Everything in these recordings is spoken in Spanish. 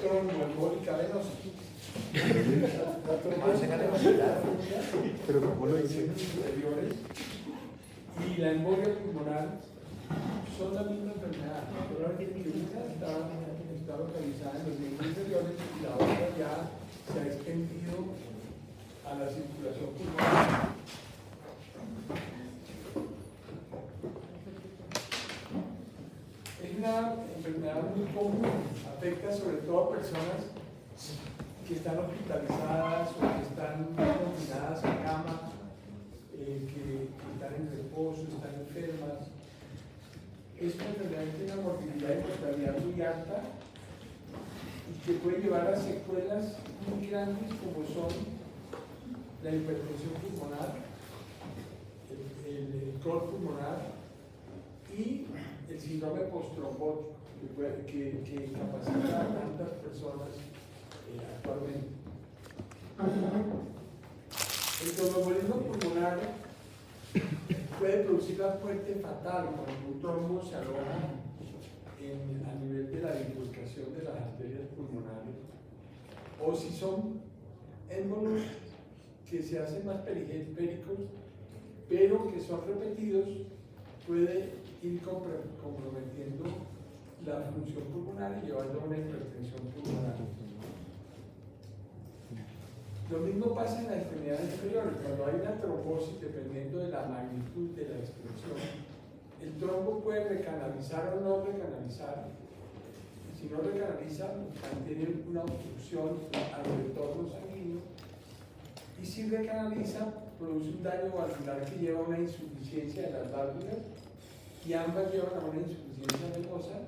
tromboembólica venosa. Pero como lo hice. Y la embolia pulmonar son la misma enfermedad, solamente que una está localizada en los miembros inferiores y la otra ya se ha extendido a la circulación pulmonar. Es una enfermedad muy común, afecta sobre todo a personas que están hospitalizadas o que están confinadas a cama, que están en reposo, están enfermas. Es una enfermedad que tiene una mortalidad y mortalidad muy alta y que puede llevar a secuelas muy grandes como son la hipertensión pulmonar, el col pulmonar y el síndrome postrombótico que incapacita a tantas personas actualmente. El tromboembolismo pulmonar puede producir la muerte fatal cuando un trombo se aloja a nivel de la bifurcación de las arterias pulmonares, o si son émbolos que se hacen más periféricos, pero que son repetidos, puede ir comprometiendo la función pulmonar y llevando a una hipertensión pulmonar. Lo mismo pasa en las extremidades inferiores. Cuando hay una trombosis, dependiendo de la magnitud de la extensión, el trombo puede recanalizar o no recanalizar. Si no recanaliza, mantiene una obstrucción al retorno sanguíneo. Y si recanaliza, produce un daño valvular que lleva a una insuficiencia de las válvulas, y ambas llevan a una insuficiencia venosa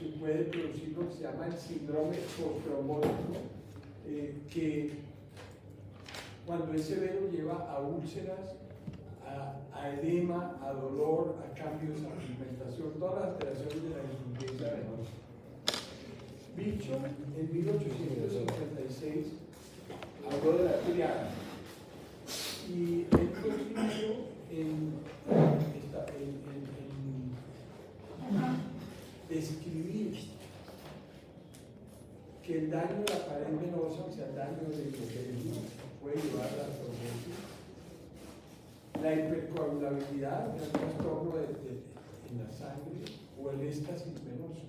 que puede producir lo que se llama el síndrome postrombótico, que cuando es severo lleva a úlceras, a edema, a dolor, a cambios, a pigmentación, todas las alteraciones de la insuficiencia venosa. Bicho, en 1856, habló de la triada y él fue el primero en describir que el daño de la pared venosa, o sea, el daño del endotelio, puede llevar a la trombosis. La hipercoagulabilidad, el trastorno en la sangre, o el éxtasis venoso,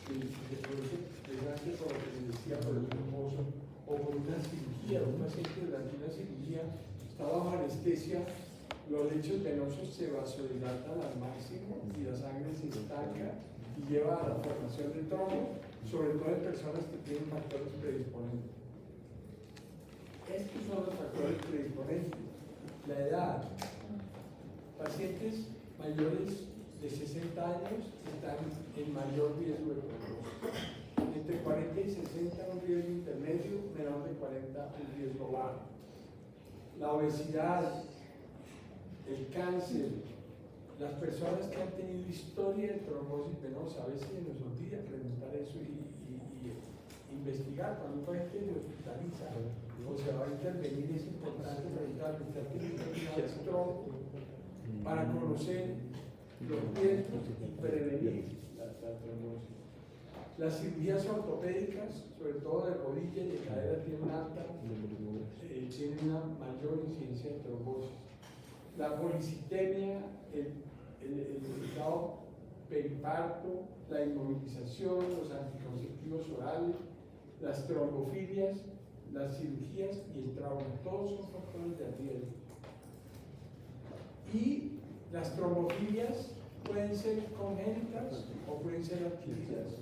que se produce precisamente por lo que les decía, por el reposo, o por una cirugía. Un paciente durante una cirugía está bajo anestesia, los lechos venosos se vasodilatan al máximo y la sangre se estanca y lleva a la formación de trombo, sobre todo en personas que tienen factores predisponentes. Estos son los factores predisponentes. La edad. Pacientes mayores de 60 años están en mayor riesgo de trombosis. Entre 40 y 60 un riesgo intermedio, menor de 40 un riesgo bajo. La obesidad, el cáncer, las personas que han tenido historia de trombosis venosa, a veces se nos olvida preguntar eso y investigar. Cuando un paciente se hospitaliza o se va a intervenir, es importante preguntar ¿usted tiene trombo? Para conocer los riesgos y prevenir la trombosis. Las cirugías ortopédicas, sobre todo de rodilla y de cadera, tienen una mayor incidencia de trombosis. La policitemia, el estado periparto, la inmovilización, los anticonceptivos orales, las trombofilias, las cirugías y el trauma, todos son factores de riesgo. Y las trombofilias pueden ser congénitas o pueden ser adquiridas.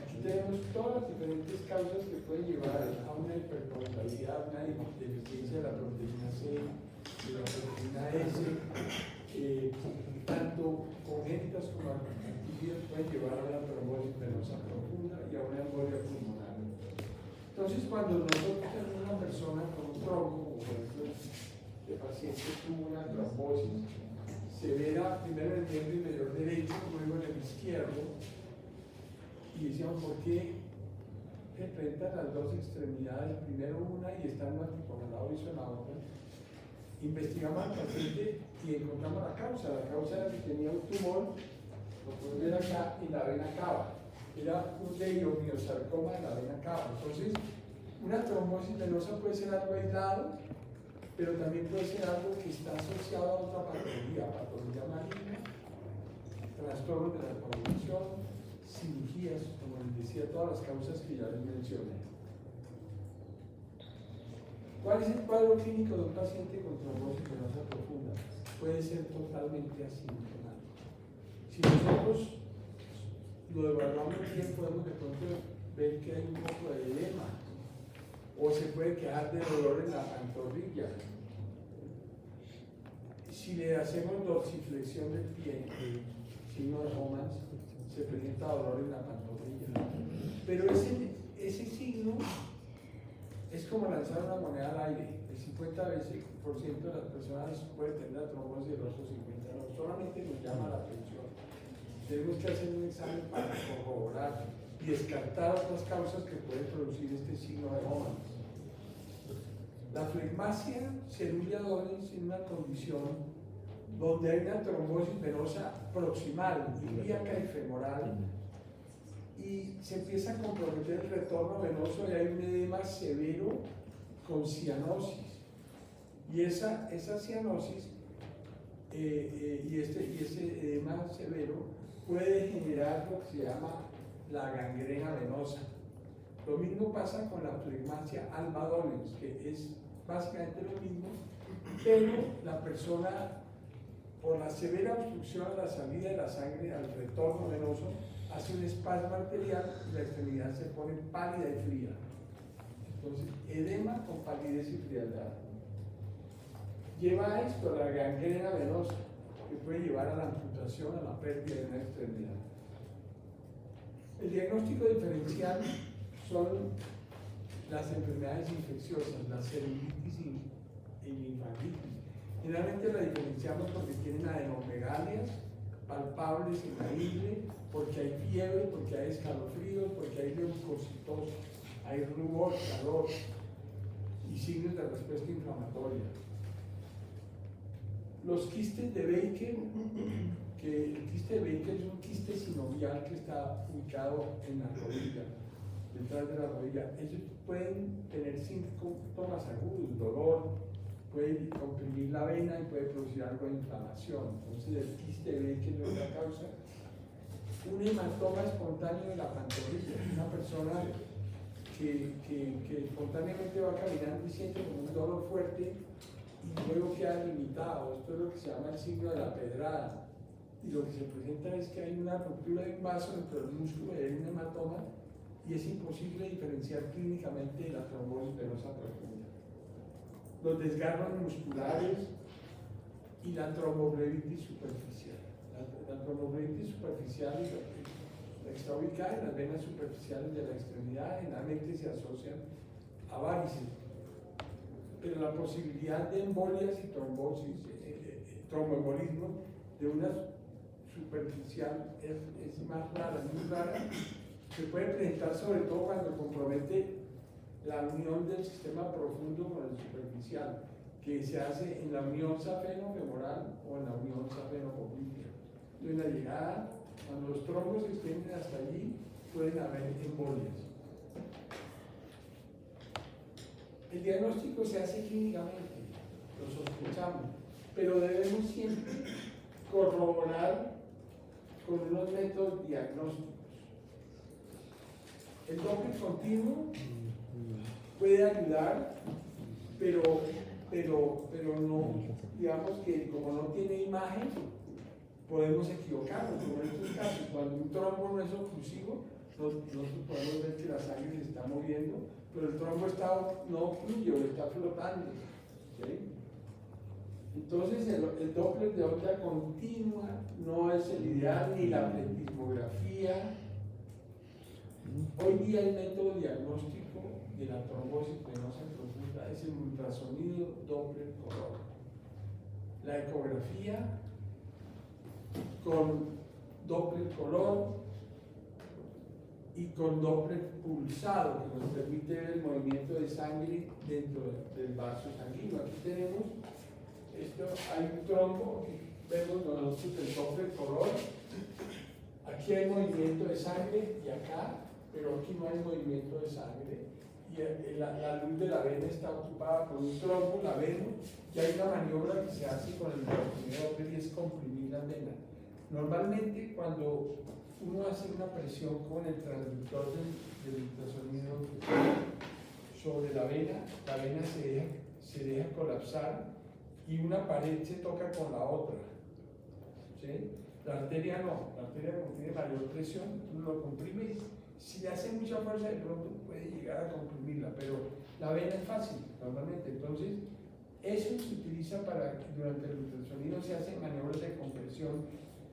Aquí tenemos todas las diferentes causas que pueden llevar a una hipercoagulabilidad, una deficiencia de la proteína C, de la proteína S, tanto congénitas como adquiridas pueden llevar a una trombosis venosa profunda y a una embolia pulmonar. Entonces, cuando nosotros tenemos una persona con un trombo, por ejemplo, el paciente tuvo una trombosis severa, primero en el miembro inferior derecho, luego en el izquierdo, y decíamos, ¿por qué enfrentan las dos extremidades? Primero una y están anticoagulados y en la otra. Investigamos al paciente y encontramos la causa. La causa era que tenía un tumor, lo pueden ver acá, y la vena cava. era un leiomyosarcoma de la vena cava. Entonces, una trombosis venosa puede ser algo aislado, pero también puede ser algo que está asociado a otra patología maligna, trastornos de la coagulación, cirugías, como les decía, todas las causas que ya les mencioné. ¿Cuál es el cuadro clínico de un paciente con trombosis venosa profunda? Puede ser totalmente asintomático. Si nosotros lo evaluamos bien, podemos de pronto ver que hay un poco de edema, o se puede quedar de dolor en la pantorrilla. Si le hacemos dorsiflexión del pie, signo de Homans, se presenta dolor en la pantorrilla. Pero ese signo es como lanzar una moneda al aire. El 50% de las personas puede tener la trombosis, y el otro 50% no. Solamente nos llama la atención. Tenemos que hacer un examen para corroborar y descartar otras causas que pueden producir este signo de Homans. La flegmasia cerulea dolens es una condición donde hay una trombosis venosa proximal, ilíaca y femoral, y se empieza a comprometer el retorno venoso y hay un edema severo con cianosis. Y esa cianosis y ese edema severo puede generar lo que se llama la gangrena venosa. Lo mismo pasa con la flegmasia alba dolens, que es básicamente lo mismo, pero la persona, por la severa obstrucción a la salida de la sangre, al retorno venoso, hace un espasmo arterial y la extremidad se pone pálida y fría. Entonces, edema con palidez y frialdad. Lleva a esto la gangrena venosa, que puede llevar a la amputación, a la pérdida de una extremidad. El diagnóstico diferencial son las enfermedades infecciosas, la celulitis y linfangitis. Generalmente la diferenciamos porque tienen adenomegalias palpables en la ingle, porque hay fiebre, porque hay escalofríos, porque hay leucocitosis, hay rubor, calor y signos de respuesta inflamatoria. Los quistes de Baker, que el quiste de Baker es un quiste sinovial que está ubicado en la rodilla, detrás de la rodilla. Ellos pueden tener síntomas agudos, dolor, puede comprimir la vena y puede producir algo de inflamación. Entonces el quiste de Baker no es la causa. Un hematoma espontáneo de la pantorrilla, una persona que espontáneamente va caminando y siente como un dolor fuerte y luego queda limitado. Esto es lo que se llama el signo de la pedrada. Y lo que se presenta es que hay una ruptura de un vaso dentro del músculo y hay un hematoma y es imposible diferenciar clínicamente la trombosis venosa profunda. Los desgarros musculares y la tromboblebitis superficial. La tromboblebitis superficial está ubicada en las venas superficiales de la extremidad, generalmente se asocian a varices, pero la posibilidad de embolias y trombosis, tromboembolismo de una superficial es más rara, muy rara. Se puede presentar sobre todo cuando compromete la unión del sistema profundo con el superficial, que se hace en la unión safeno-femoral o en la unión safeno-poplítea. En la llegada, cuando los trombos se extienden hasta allí, pueden haber embolias. El diagnóstico se hace clínicamente, lo sospechamos, pero debemos siempre corroborar con unos métodos diagnósticos. El Doppler continuo puede ayudar, pero no, digamos que como no tiene imagen, podemos equivocarnos. Como en estos casos, cuando un trombo no es oclusivo, nosotros podemos ver que la sangre se está moviendo, pero el trombo no fluye, está flotando. ¿Sí? Entonces el Doppler de onda continua no es el ideal, ni la pletismografía. Hoy día el método diagnóstico de la trombosis venosa profunda es el ultrasonido Doppler color. La ecografía con Doppler color y con Doppler pulsado, que nos permite ver el movimiento de sangre dentro del vaso sanguíneo. Aquí tenemos esto, hay un trombo, aquí vemos nosotros el Doppler color. aquí hay movimiento de sangre y acá, pero aquí no hay movimiento de sangre. Y la luz de la vena está ocupada por un trombo, la vena, y hay una maniobra que se hace con el ultrasonido y es comprimir las venas. Normalmente cuando uno hace una presión con el transductor del ultrasonido sobre la vena se deja colapsar y una pared se toca con la otra. ¿Sí? La arteria no, la arteria como tiene mayor presión, uno lo comprime. Si le hace mucha fuerza, de pronto puede llegar a comprimirla, pero la vena es fácil normalmente. Entonces, eso se utiliza para que durante el ultrasonido se hacen maniobras de compresión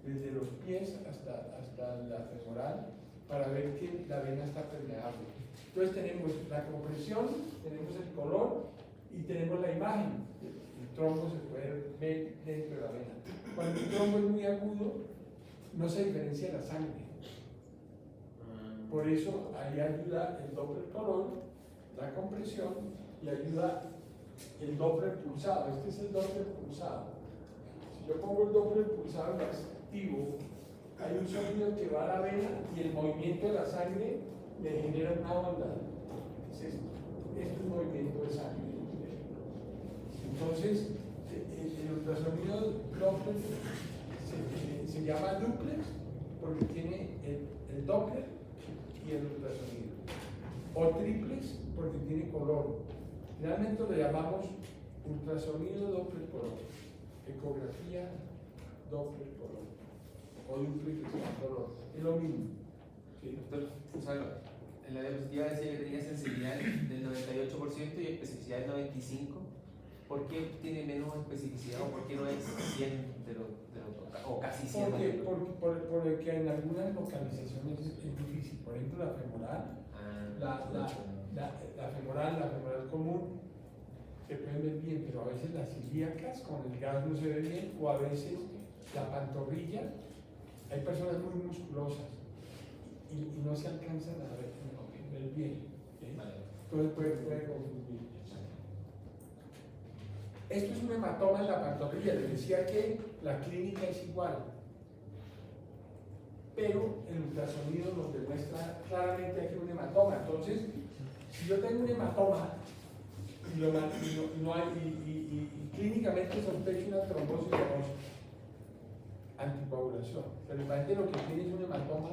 desde los pies hasta la femoral para ver que la vena está permeable. Entonces tenemos la compresión, tenemos el color y tenemos la imagen. El trombo se puede ver dentro de la vena. Cuando el trombo es muy agudo, no se diferencia la sangre. Por eso ahí ayuda el Doppler color, la compresión, y ayuda el Doppler pulsado. Este es el Doppler pulsado. Si yo pongo el Doppler pulsado en activo, hay un sonido que va a la vena y el movimiento de la sangre le genera una onda. Es esto. Esto es movimiento de sangre. Entonces, el ultrasonido Doppler se llama duplex porque tiene el Doppler y el ultrasonido, o triplex porque tiene color. Realmente lo llamamos ultrasonido Doppler color, ecografía Doppler color, o duplex color, es lo mismo. ¿Sí? Doctor, en la diapositiva decía que tenía sensibilidad del 98% y especificidad del 95%. ¿Por qué tiene menos especificidad o por qué no es 100 o casi 100? Porque en algunas localizaciones es difícil. Por ejemplo, la femoral, la femoral común se pueden ver bien, pero a veces las ilíacas con el gas no se ve bien, o a veces la pantorrilla. Hay personas muy musculosas y no se alcanzan a ver bien. Entonces puede confundir. Esto es un hematoma en la pantorrilla. Les decía que la clínica es igual, pero el ultrasonido nos demuestra claramente aquí un hematoma. Entonces, si yo tengo un hematoma y clínicamente sospecho una trombosis venosa, anticoagulación, pero imagínate lo que tiene es un hematoma,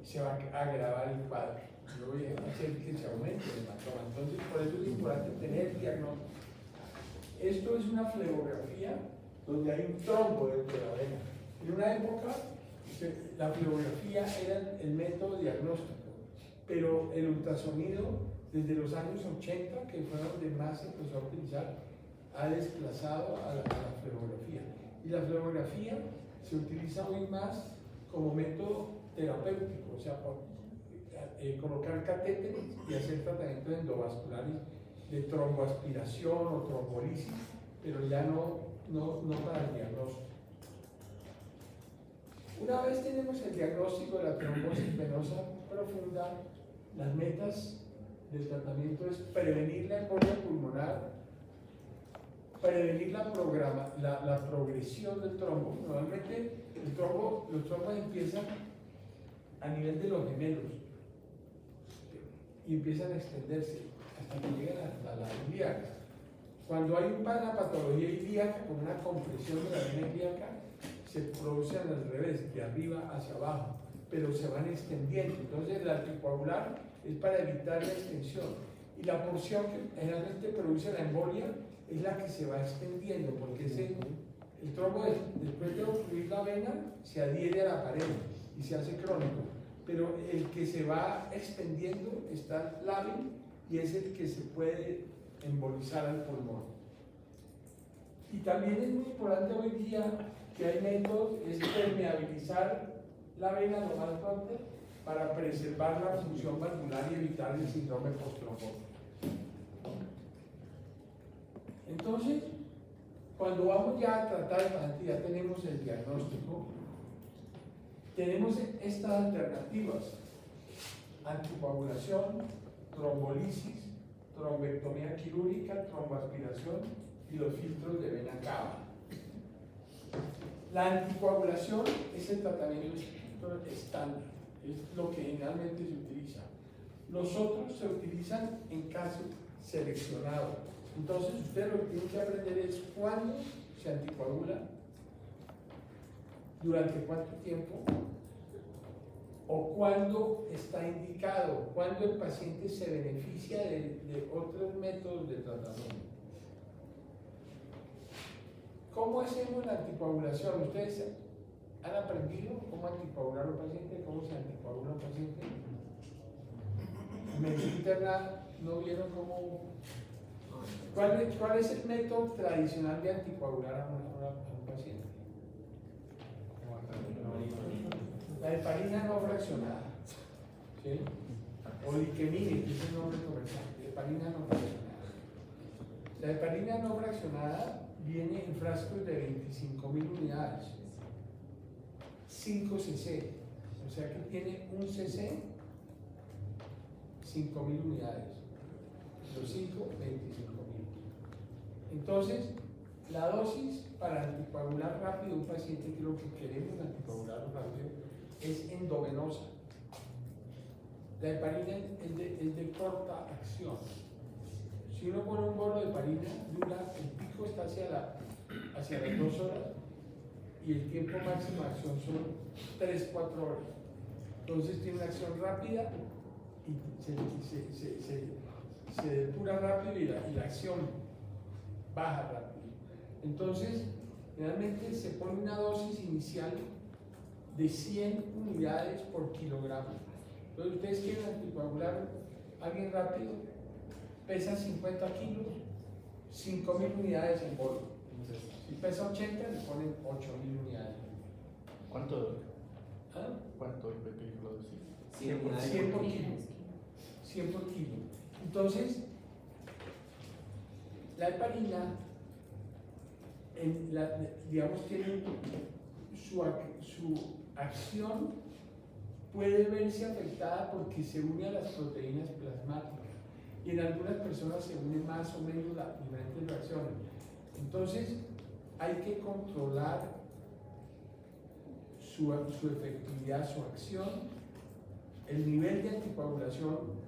se va a agravar el cuadro. Yo voy a hacer que se aumente el hematoma. Entonces, por eso es importante tener el diagnóstico. Esto es una flebografía donde hay un trombo dentro de la vena. En una época, la flebografía era el método diagnóstico, pero el ultrasonido, desde los años 80, que fue donde más se empezó a utilizar, ha desplazado a la flebografía. Y la flebografía se utiliza hoy más como método terapéutico, o sea, colocar catéteres y hacer tratamientos endovasculares de tromboaspiración o trombolisis, pero ya no para el diagnóstico. Una vez tenemos el diagnóstico de la trombosis venosa profunda, las metas del tratamiento es prevenir la embolia pulmonar, prevenir la progresión del trombo. Normalmente los trombos empiezan a nivel de los gemelos y empiezan a extenderse hasta que llegan a la ilíaca. Cuando hay una patología ilíaca con una compresión de la vena ilíaca, se producen al revés, de arriba hacia abajo, pero se van extendiendo. Entonces el anticoagular es para evitar la extensión, y la porción que generalmente produce la embolia es la que se va extendiendo, porque el trombo después de obstruir la vena se adhiere a la pared y se hace crónico, pero el que se va extendiendo está lábil y es el que se puede embolizar al pulmón. Y también es muy importante hoy día que hay métodos, es permeabilizar la vena lo más pronto para preservar la función valvular y evitar el síndrome postrombosis. Entonces, cuando vamos ya a tratar el paciente, ya tenemos el diagnóstico, tenemos estas alternativas: anticoagulación, trombolisis, trombectomía quirúrgica, tromboaspiración y los filtros de vena cava. La anticoagulación es el tratamiento estándar, es lo que generalmente se utiliza. Los otros se utilizan en casos seleccionados. Entonces, usted lo que tiene que aprender es cuándo se anticoagula, durante cuánto tiempo, o cuándo está indicado, cuándo el paciente se beneficia de otros métodos de tratamiento. ¿Cómo hacemos la anticoagulación? ¿Ustedes han aprendido cómo anticoagular a un paciente? ¿Cómo se anticoagula a un paciente? En medicina interna, ¿no vieron cómo? ¿Cuál es el método tradicional de anticoagular a un paciente? La heparina no fraccionada, ¿sí? O liquemine, que es el nombre comercial, heparina no fraccionada. La heparina no fraccionada viene en frascos de 25.000 unidades, 5 cc, o sea que tiene un cc, 5.000 unidades, los 5, 25.000. Entonces, la dosis para anticoagular rápido a un paciente, que lo que queremos anticoagular rápido, es endovenosa. La heparina es de corta acción. Si uno pone un bolo de heparina, el pico está hacia las 2 horas y el tiempo máximo de acción son 3-4 horas. Entonces tiene una acción rápida y se depura rápido y la acción baja rápido. Entonces, realmente se pone una dosis inicial de 100 unidades por kilogramo. Entonces, ustedes quieren anticoagular a alguien rápido, pesa 50 kilos, 5.000 unidades en bolo. Si pesa 80, le ponen 8.000 unidades. ¿Cuánto? ¿Ah? ¿Cuánto el PP lo decís? 100 por kilo. 100 por kilo. Entonces, la heparina, digamos, tiene su acción puede verse afectada porque se une a las proteínas plasmáticas y en algunas personas se une más o menos las diferentes reacciones. Entonces, hay que controlar su efectividad, su acción, el nivel de anticoagulación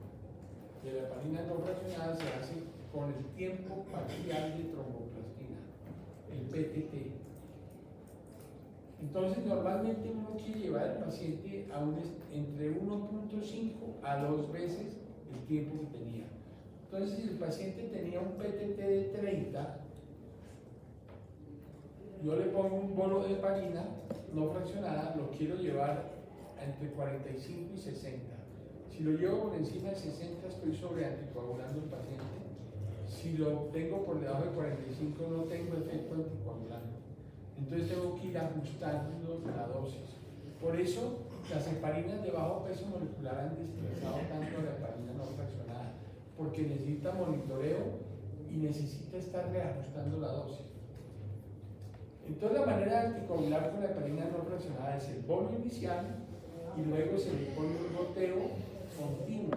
de la heparina no fraccionada se hace con el tiempo parcial de tromboplastina, el PTT. Entonces, normalmente uno quiere llevar al paciente a entre 1.5 a 2 veces el tiempo que tenía. Entonces, si el paciente tenía un PTT de 30, yo le pongo un bolo de heparina no fraccionada, lo quiero llevar entre 45 y 60. Si lo llevo por encima de 60, estoy sobreanticoagulando al paciente. Si lo tengo por debajo de 45, no tengo efecto anticoagulante. Entonces tengo que ir ajustando la dosis. Por eso las heparinas de bajo peso molecular han desplazado tanto a la heparina no fraccionada, porque necesita monitoreo y necesita estar reajustando la dosis. Entonces la manera de anticoagular con la heparina no fraccionada es el bolo inicial y luego se le pone un goteo continuo.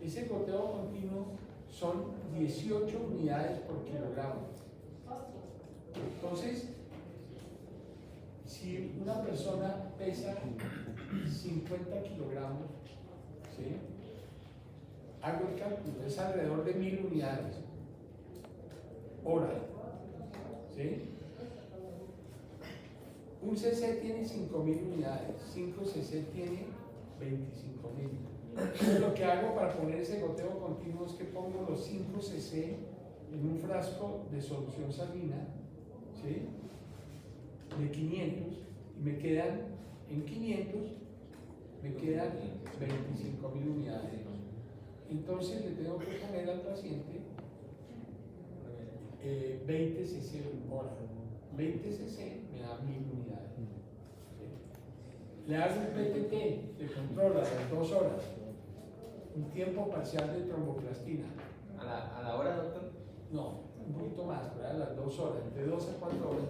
Ese goteo continuo son 18 unidades por kilogramo. Entonces, si una persona pesa 50 kilogramos, ¿sí? Hago el cálculo, es alrededor de 1000 unidades hora, ¿sí? Un cc tiene 5000 unidades, 5 cc tiene 25.000. Entonces, lo que hago para poner ese goteo continuo es que pongo los 5 cc en un frasco de solución salina, ¿sí? De 500 y me quedan en 500 me quedan 25.000 unidades. Entonces le tengo que poner al paciente 20 cc hora. 20 cc me da 1000 unidades. ¿Sí? Le hago un PTT de control a las 2 horas, un tiempo parcial de tromboplastina. ¿A la hora, doctor? No, un poquito más, ¿verdad? A las 2 horas, entre 2 a 4 horas.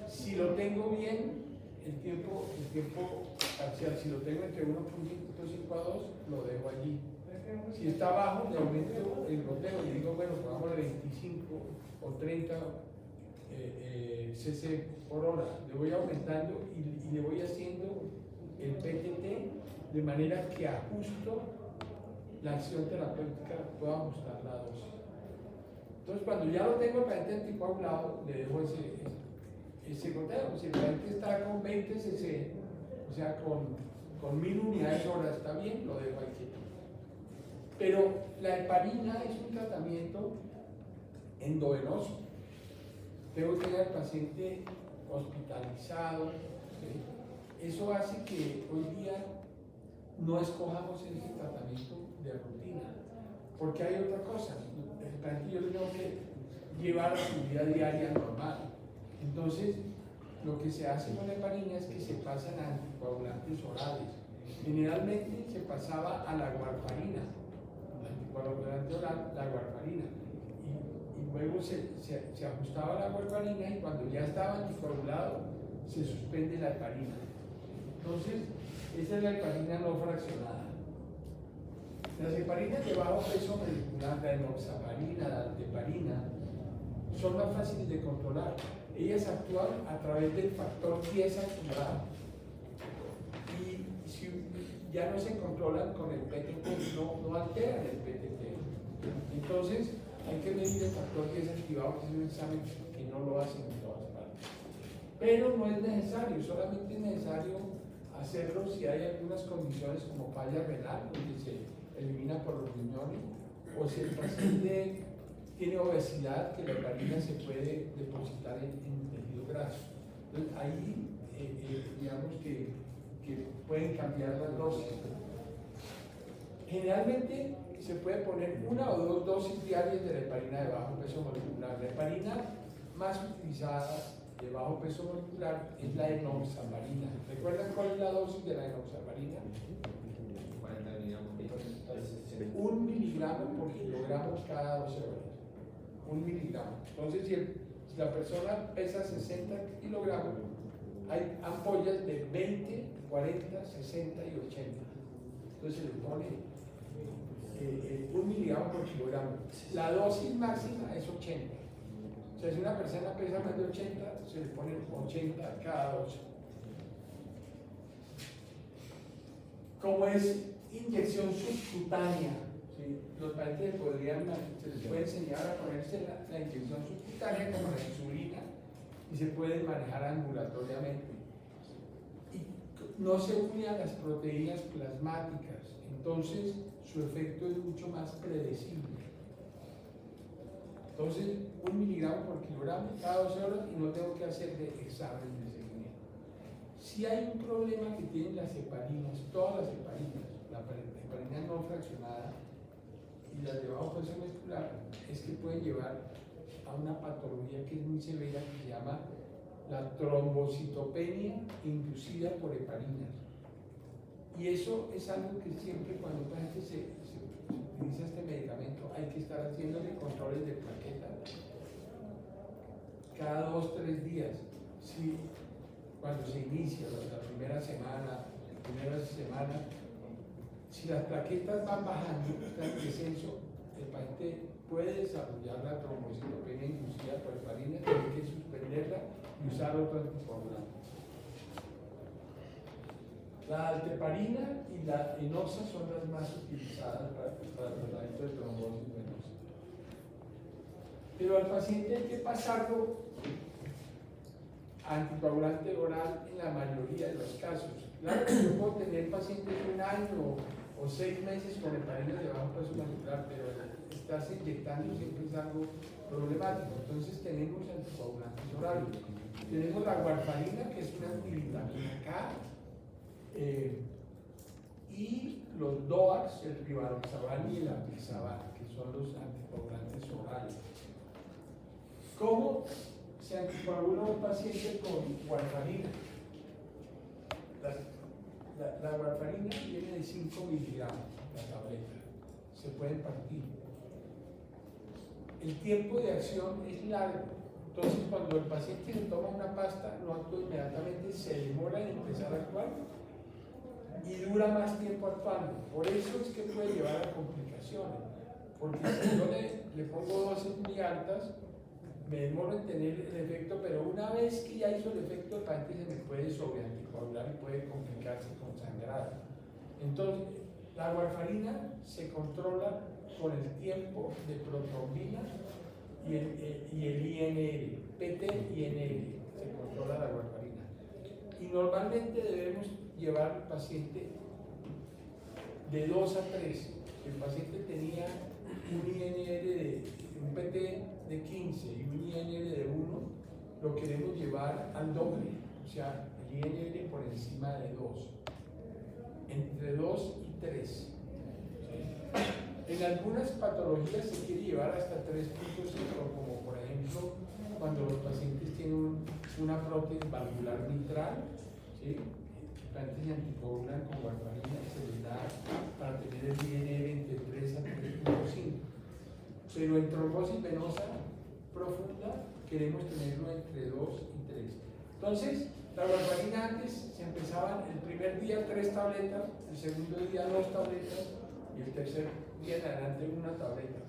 Si lo tengo bien, el tiempo parcial, si lo tengo entre 1.5 a 2, lo dejo allí. Si está bajo, le aumento el goteo y digo, bueno, pongámosle 25 o 30 cc por hora. Le voy aumentando y le voy haciendo el PTT de manera que ajusto la acción terapéutica, puedo ajustar la dosis. Entonces, cuando ya lo tengo el paciente anticoagulado, le dejo ese goteo. Si el paciente está con 20 cc, o sea, con 1000 unidades hora, está bien, lo dejo ahí quieto. Pero la heparina es un tratamiento endovenoso. Tengo que tener al paciente hospitalizado. ¿Sí? Eso hace que hoy día no escojamos ese tratamiento de rutina, porque hay otra cosa. El paciente yo lo tengo que llevar a su vida diaria normal. Entonces, lo que se hace con la heparina es que se pasan a anticoagulantes orales. Generalmente se pasaba a la warfarina, anticoagulante oral, la warfarina. Y luego se ajustaba la warfarina y cuando ya estaba anticoagulado, se suspende la heparina. Entonces, esa es la heparina no fraccionada. Las heparinas de bajo peso molecular, la enoxaparina, la alteparina, son más fáciles de controlar. Ellas actúan a través del factor 10 activado. Y si ya no se controlan con el PTT, no alteran el PTT. Entonces, hay que medir el factor 10 activado, que es un examen que no lo hacen en todas partes. Pero no es necesario, solamente es necesario hacerlo si hay algunas condiciones como falla renal, donde se elimina por los riñones, o si el paciente tiene obesidad, que la heparina se puede depositar en tejido graso. Entonces, ahí, digamos que pueden cambiar las dosis. Generalmente se puede poner 1 o 2 dosis diarias de la heparina de bajo peso molecular. La heparina más utilizada de bajo peso molecular es la enoxaparina. ¿Recuerdan cuál es la dosis de la enoxaparina? 40 miligramos. 1 miligramo por kilogramo cada 12 horas. 1 miligramo. Entonces, si la persona pesa 60 kilogramos, hay ampollas de 20, 40, 60 y 80. Entonces se le pone 1 miligramo por kilogramo. La dosis máxima es 80. O sea, si una persona pesa más de 80, se le pone 80 cada 12. Como es inyección subcutánea, ¿sí? Los pacientes se les puede enseñar a ponerse la inyección subcutánea como la insulina y se puede manejar ambulatoriamente. Y no se une a las proteínas plasmáticas, entonces su efecto es mucho más predecible. Entonces, 1 miligramo por kilogramo cada 12 horas y no tengo que hacerle examen de seguimiento. Si hay un problema que tienen las heparinas, todas las heparinas, la heparina no fraccionada y las de bajo peso molecular, es que pueden llevar a una patología que es muy severa, que se llama la trombocitopenia inducida por heparinas. Y eso es algo que siempre cuando un paciente se utiliza este medicamento hay que estar haciéndole controles de plaquetas cada 2-3 días. Si cuando se inicia la primera semana, si las plaquetas van bajando, está en descenso, el paciente puede desarrollar la trombocitopenia inducida por heparina, tiene que suspenderla y usar otro anticoagulante. La alteparina y la enoxa son las más utilizadas para el tratamiento de trombosis venosa. Pero al paciente hay que pasarlo a anticoagulante oral en la mayoría de los casos. Claro que yo puedo tener pacientes de 1 año o 6 meses con heparinas de bajo peso molecular, pero estarse inyectando siempre es algo problemático. Entonces tenemos anticoagulantes orales. Tenemos la warfarina, que es una antivitamina K, y los DOACs, el rivaroxaban y el apixaban, que son los anticoagulantes orales. ¿Cómo se anticoagula un paciente con warfarina? La warfarina viene de 5 miligramos, la tableta, se pueden partir. El tiempo de acción es largo, entonces cuando el paciente le toma una pasta, no actúa inmediatamente, se demora en empezar a actuar y dura más tiempo actuando. Por eso es que puede llevar a complicaciones, porque si yo le pongo dosis muy altas, me demoro en tener el efecto, pero una vez que ya hizo el efecto, el paciente se me puede sobreanticoagular y puede complicarse con sangrado. Entonces, la warfarina se controla con el tiempo de protrombina y el INR, PT y INR, se controla la warfarina. Y normalmente debemos llevar al paciente de 2 a 3. El paciente tenía un INR un PT de 15 y un INR de 1, lo queremos llevar al doble, o sea, el INR por encima de 2, entre 2 y 3. ¿Sí? En algunas patologías se quiere llevar hasta 3.5, como por ejemplo cuando los pacientes tienen una prótesis valvular mitral, ¿sí? Antes se anticoagulan con warfarina y se les da para tener el INR entre 3 a 3.5. Pero en trombosis venosa profunda queremos tenerlo entre 2 y 3. Entonces, la warfarina antes se empezaban el primer día 3 tabletas, el segundo día 2 tabletas y el tercer día en adelante una tableta.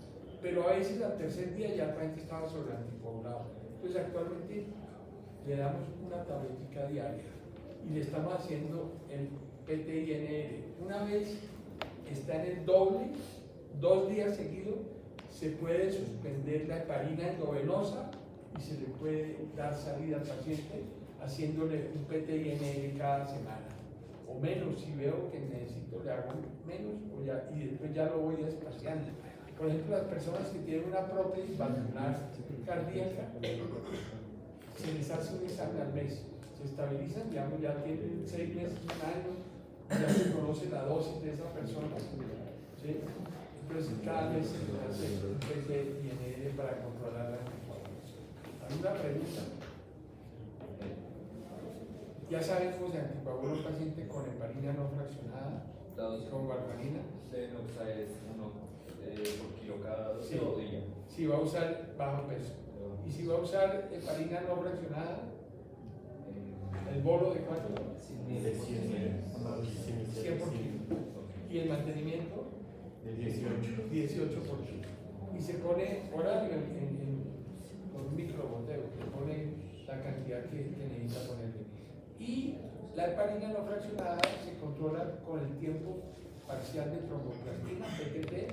Pero a veces al tercer día ya el paciente estaba sobre anticoagulado. Entonces actualmente le damos una tabletica diaria y le estamos haciendo el PT-INR. Una vez está en el doble, 2 días seguidos, se puede suspender la heparina endovenosa y se le puede dar salida al paciente haciéndole un PT-INR cada semana o menos. Si veo que necesito, le hago menos y después ya lo voy espaciando. Por ejemplo, las personas que tienen una prótesis valvular cardíaca, se les hace un examen al mes, se estabilizan, digamos, ya tienen 6 meses, un año, ya se conoce la dosis de esa persona, ¿sí? Entonces cada mes se les hace un PT-INR para controlar la anticoagulación. ¿Alguna pregunta? Ya saben cómo se anticoagula un paciente con heparina no fraccionada, con warfarina. Denoxa es 1 por kilo cada 12 Sí. día. Si va a usar bajo peso. Y si va a usar heparina no fraccionada, el bolo de cuánto? 100 por kilo. Y el mantenimiento, De 18. 18 por kilo. Y se pone horario con un microboteo, se pone la cantidad que necesita ponerle. Y la heparina no fraccionada se controla con el tiempo parcial de tromboplastina, PTT,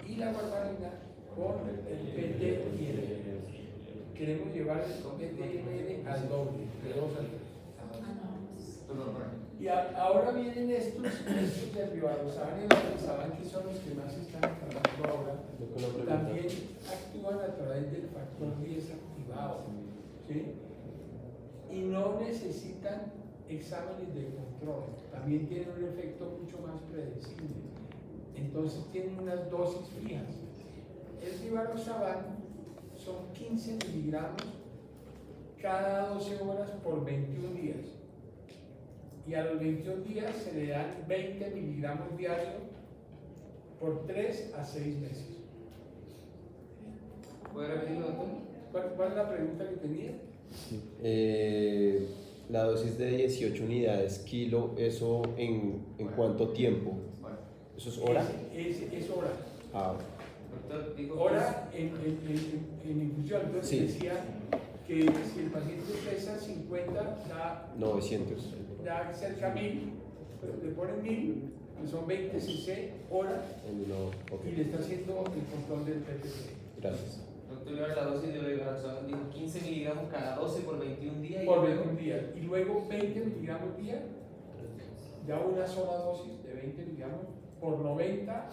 y la warfarina con el PT-INR. Queremos llevar el PT-INR al doble, de 2 a 3. Y ahora vienen estos de rivaroxaban y valproxaban, que son los que más se están tratando ahora. También actúan a través del factor 10 activado, ¿sí? Y no necesitan exámenes de control, también tienen un efecto mucho más predecible. Entonces tienen unas dosis fijas. El rivaroxaban son 15 miligramos cada 12 horas por 21 días. Y a los 21 días se le dan 20 miligramos diarios por 3 a 6 meses. ¿Puede repetirlo, doctor? ¿Cuál es la pregunta que tenía? La dosis de 18 unidades kilo, ¿eso en cuánto tiempo? Bueno, ¿Eso es hora? Es hora. Ah, doctor, dijo Hora en infusión. Entonces Sí. decía que si el paciente pesa 50, da 900. cerca a 1000, le ponen 1000, que son 20 cc hora, No, ok. y le está haciendo el control del PPC. Gracias. Doctor, ahora la dosis de rivaroxaban dijo 15 miligramos cada 12 por 21 días. Por y luego 21 días. Y luego 20 miligramos día, ya una sola dosis de 20 miligramos por 90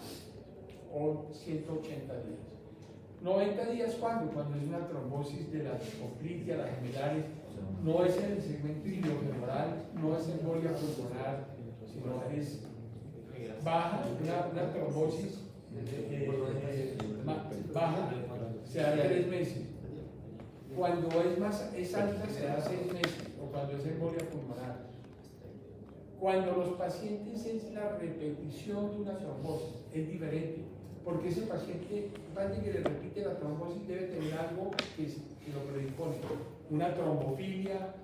o 180 días. 90 días, ¿cuándo? Cuando es una trombosis de las complicia, las gemelares, no es en el segmento iliofemoral, no es embolia pulmonar, sino es baja, una trombosis baja, se da 3 meses. Cuando es alta, se da 6 meses, o cuando es embolia pulmonar. Cuando los pacientes es la repetición de una trombosis, es diferente. Porque ese paciente, que le repite la trombosis debe tener algo que lo predispone. Una trombofilia,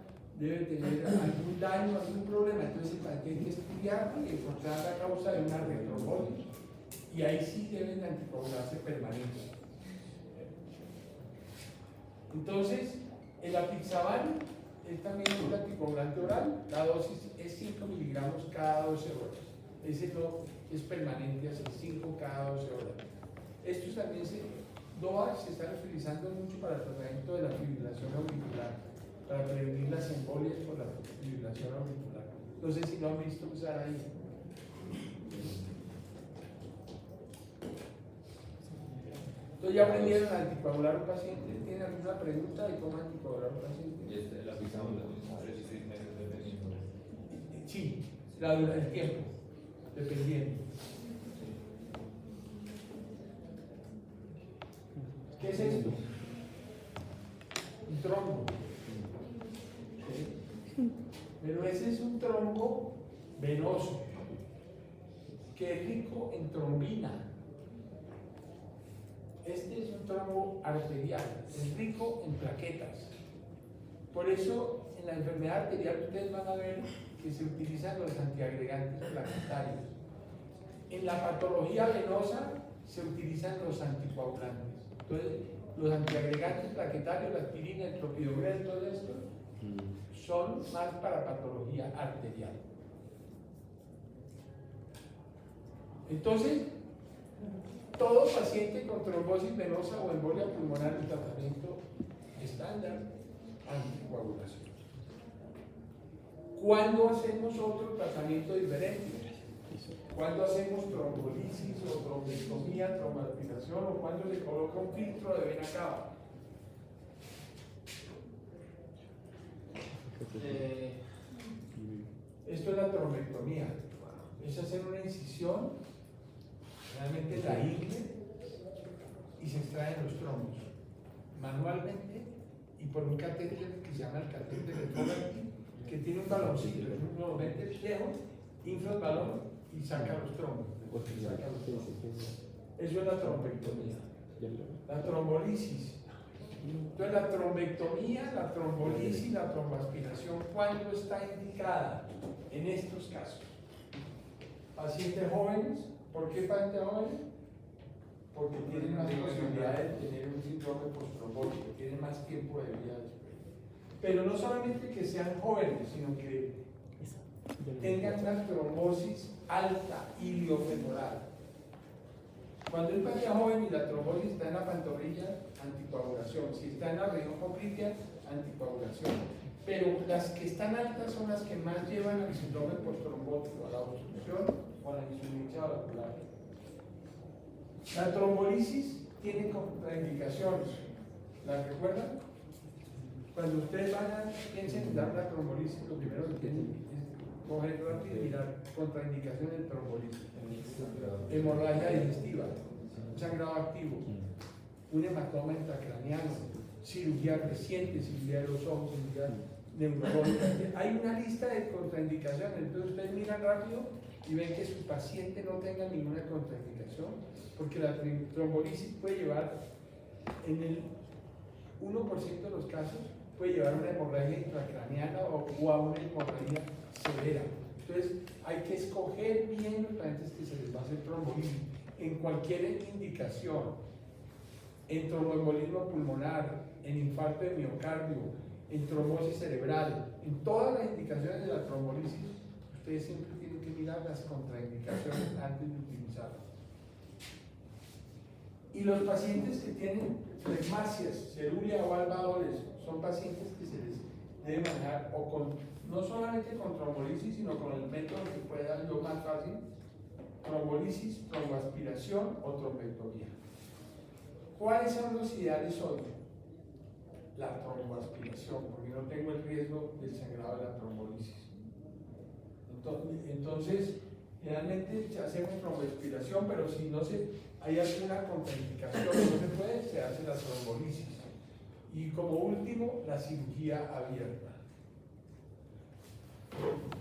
debe tener algún daño, algún problema. Entonces el paciente tiene que estudiarlo y encontrar la causa de una retrombosis. Y ahí sí deben anticoagularse permanente. Entonces, el apixaban es también un anticoagulante oral, la dosis es 5 miligramos cada 12 horas. Ese no es permanente, así 5 cada 12 horas. Estos también DOAC se están utilizando mucho para el tratamiento de la fibrilación auricular, para prevenir las embolias por la fibrilación auricular. No sé si lo han visto usar ahí. Entonces ya aprendieron a anticoagular a un paciente. ¿Tienen alguna pregunta de cómo anticoagular a un paciente? Y este, la pisamos los mismos 3 y 6 meses dependiendo. Sí, el tiempo, dependiendo. ¿Qué es esto? Un trombo. ¿Sí? Pero ese es un trombo venoso, que es rico en trombina. Este es un trombo arterial, es rico en plaquetas. Por eso, en la enfermedad arterial ustedes van a ver que se utilizan los antiagregantes plaquetarios. En la patología venosa se utilizan los anticoagulantes. Entonces, los antiagregantes plaquetarios, la aspirina, el clopidogrel, todo esto, son más para patología arterial. Entonces, todo paciente con trombosis venosa o embolia pulmonar en tratamiento estándar, anticoagulación. ¿Cuándo hacemos otro tratamiento diferente? ¿Cuándo hacemos trombolisis o trombectomía, tromboaspiración o cuándo se coloca un filtro de vena cava? Esto es la trombectomía. Es hacer una incisión, realmente la ingle, y se extraen los trombos manualmente y por un catéter que se llama el catéter de Fogarty, que tiene un baloncito, uno mete lejos, infla el balón y saca los trombos. Eso es la trombectomía. La trombolisis. Entonces la trombectomía, la trombolisis, la tromboaspiración, ¿cuándo está indicada? En estos casos. Pacientes jóvenes. ¿Por qué pacientes jóvenes? Porque tienen más posibilidades de tener un síndrome postrombótico, tienen más tiempo de vida después. Pero no solamente que sean jóvenes, sino que tengan una trombosis alta, iliofemoral. Cuando el paciente es joven y la trombosis está en la pantorrilla, anticoagulación. Si está en la región poplitea, anticoagulación. Pero las que están altas son las que más llevan al síndrome postrombótico, a la obstrucción o a la insuficiencia valvular. La trombolisis tiene contraindicaciones. ¿La recuerdan? Cuando ustedes piensen en dar la trombolisis, lo primero que tienen es coger rápido y mirar contraindicaciones de trombolisis. Hemorragia digestiva, un sangrado activo, un hematoma intracraneano, cirugía reciente, cirugía de los ojos, cirugía neurológica. Hay una lista de contraindicaciones, entonces ustedes miran rápido y ven que su paciente no tenga ninguna contraindicación, porque la trombolisis puede llevar, en el 1% de los casos, puede llevar a una hemorragia intracraneana o a una hemorragia severa. Entonces, hay que escoger bien los pacientes que se les va a hacer trombolisis en cualquier indicación, en tromboembolismo pulmonar, en infarto de miocardio, en trombosis cerebral, en todas las indicaciones de la trombolisis, ustedes siempre tienen que mirar las contraindicaciones antes de utilizarla. Y los pacientes que tienen flegmasias, cerúlea o albadores, son pacientes que se les debe manejar o con, no solamente con trombolisis, sino con el método que puede dar lo más fácil, trombolisis, tromboaspiración o trombectomía. ¿Cuáles son los ideales hoy? La tromboaspiración, porque no tengo el riesgo del sangrado de la trombolisis. Entonces, generalmente hacemos tromboaspiración, pero si no hay alguna contraindicación, no se puede, se hace la trombolisis. Y como último, la cirugía abierta.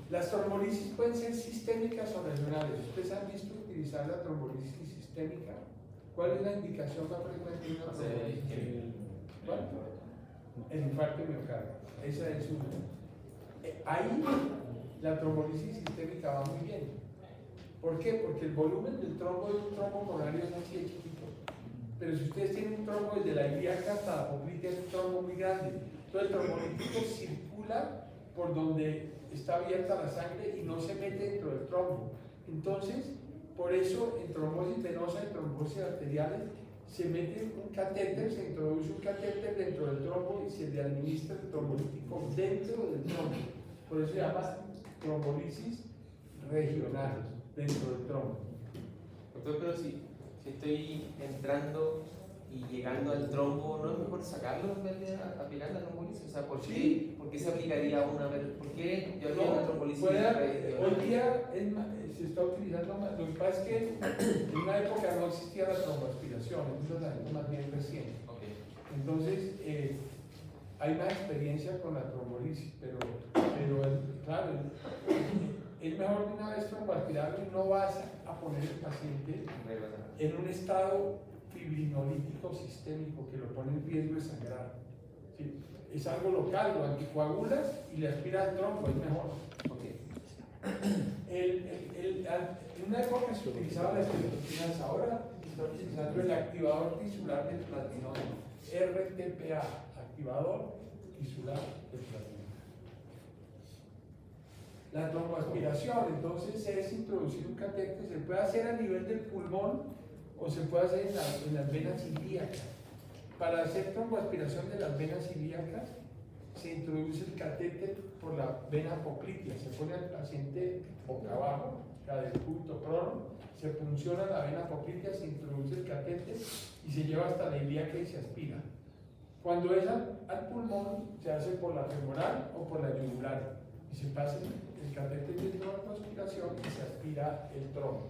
Las trombolisis pueden ser sistémicas o regionales. ¿Ustedes han visto utilizar la trombolisis sistémica? ¿Cuál es la indicación más frecuente de una trombolisis? ¿Cuál? El infarto de miocardio. Esa es una. Ahí la trombolisis sistémica va muy bien. ¿Por qué? Porque el volumen del trombo de un trombo coronario es así de chiquito. Pero si ustedes tienen un trombo desde la ilíaca hasta la poplitea, es un trombo muy grande. Entonces el trombolítico circula por donde está abierta la sangre y no se mete dentro del trombo. Entonces, por eso en trombosis venosa y trombosis arteriales se mete un catéter, se introduce un catéter dentro del trombo y se le administra el trombolítico dentro del trombo. Por eso se llama trombolisis regional dentro del trombo. Doctor, pero si estoy entrando y llegando al trombo, ¿no es mejor sacarlo en vez de aplicar la trombolisis? O sea, ¿por qué se aplicaría una vez? ¿Por qué yo haría una trombolisis? Hoy día se está utilizando más. Lo que pasa es que en una época no existía la tromboaspiración, entonces es más bien reciente. Okay. Entonces, hay más experiencia con la trombolisis, pero claro, es mejor de una vez tromboaspirarlo y no vas a poner al paciente en un estado fibrinolítico sistémico que lo pone en riesgo de sangrar. ¿Sí? Es algo local, lo anticoagulas y le aspiras al trombo, es mejor. Okay. En una época se utilizaba las esteroidinas, ahora se está utilizando el activador tisular del platinómeno, RTPA, activador tisular del platinómeno. La tromboaspiración, entonces, es introducir un catéter, se puede hacer a nivel del pulmón o se puede hacer en las venas ilíacas. Para hacer tromboaspiración de las venas ilíacas, se introduce el catéter por la vena poplitea, se pone al paciente boca abajo, la del punto prono, se punciona la vena poplitea, se introduce el catéter y se lleva hasta la ilíaca y se aspira. Cuando es al pulmón, se hace por la femoral o por la yugular y se pasa el catéter de tromboaspiración y se aspira el trombo.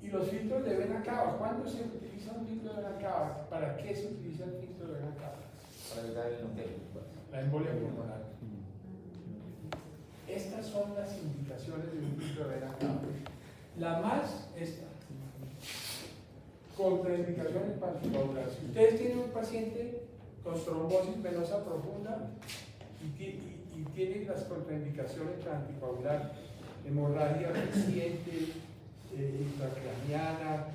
Y los filtros de vena cava, ¿cuándo se utiliza un filtro de vena cava? ¿Para qué se utiliza el filtro de vena cava? Para evitar el embolia. La embolia pulmonar. Estas son las indicaciones de un filtro de vena cava. La más, esta. Contraindicaciones para anticoagular. Si ustedes tienen un paciente con trombosis venosa profunda y tienen las contraindicaciones para anticoagular, hemorragia reciente, intracraneana,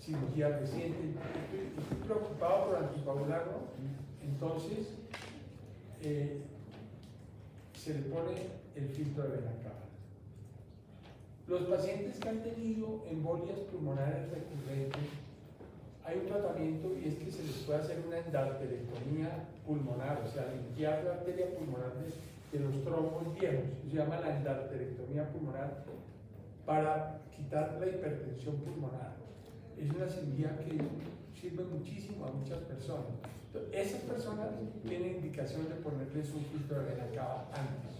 cirugía reciente, estoy preocupado por anticoagularlo, entonces se le pone el filtro de vena cava. Los pacientes que han tenido embolias pulmonares recurrentes, hay un tratamiento y es que se les puede hacer una endarterectomía pulmonar, o sea, limpiar la arteria pulmonar de los trombos viejos, se llama la endarterectomía pulmonar, para quitar la hipertensión pulmonar. Es una cirugía que sirve muchísimo a muchas personas. Entonces, esas personas tienen indicación de ponerles un filtro de vena cava antes.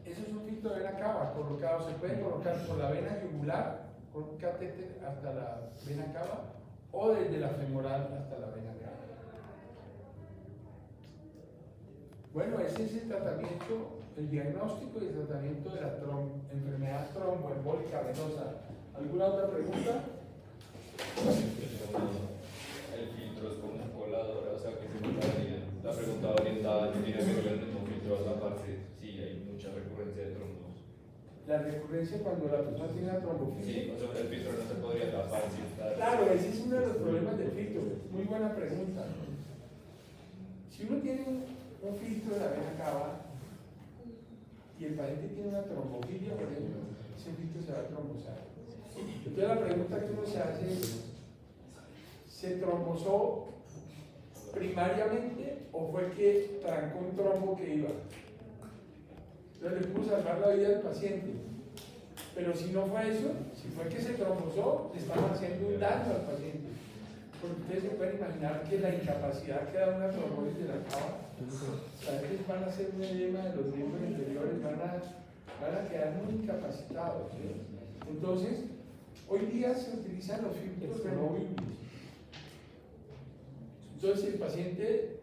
Eso es un filtro de vena cava colocado, se puede colocar por la vena yugular con un catéter hasta la vena cava o desde la femoral hasta la vena cava. Bueno, ese es el tratamiento, el diagnóstico y el tratamiento de la enfermedad tromboembólica venosa. ¿Alguna otra pregunta? El filtro es como un colador, o sea que la pregunta orientada que tiene que ver el mismo filtro a la parte, sí, hay mucha recurrencia de trombos. La recurrencia cuando la persona tiene una trombofilia. Sí, o sea, el filtro no se podría tapar si está. Claro, ese es uno de los problemas del filtro. Muy buena pregunta. Si uno tiene un filtro de la vena cava y el paciente tiene una trombofilia, por ejemplo, ese filtro se va a trombosar. Entonces la pregunta que uno se hace es, ¿se trombosó primariamente o fue que trancó un trombo que iba? Entonces le pudo salvar la vida al paciente. Pero si no fue eso, si fue que se trombosó, le estaba haciendo un daño al paciente. Porque ustedes se pueden imaginar que la incapacidad que da una trombosis de la cava, a veces van a hacer un edema de los miembros inferiores, van a quedar muy incapacitados. ¿Sí? Entonces, hoy día se utilizan los filtros removibles. Entonces, si el paciente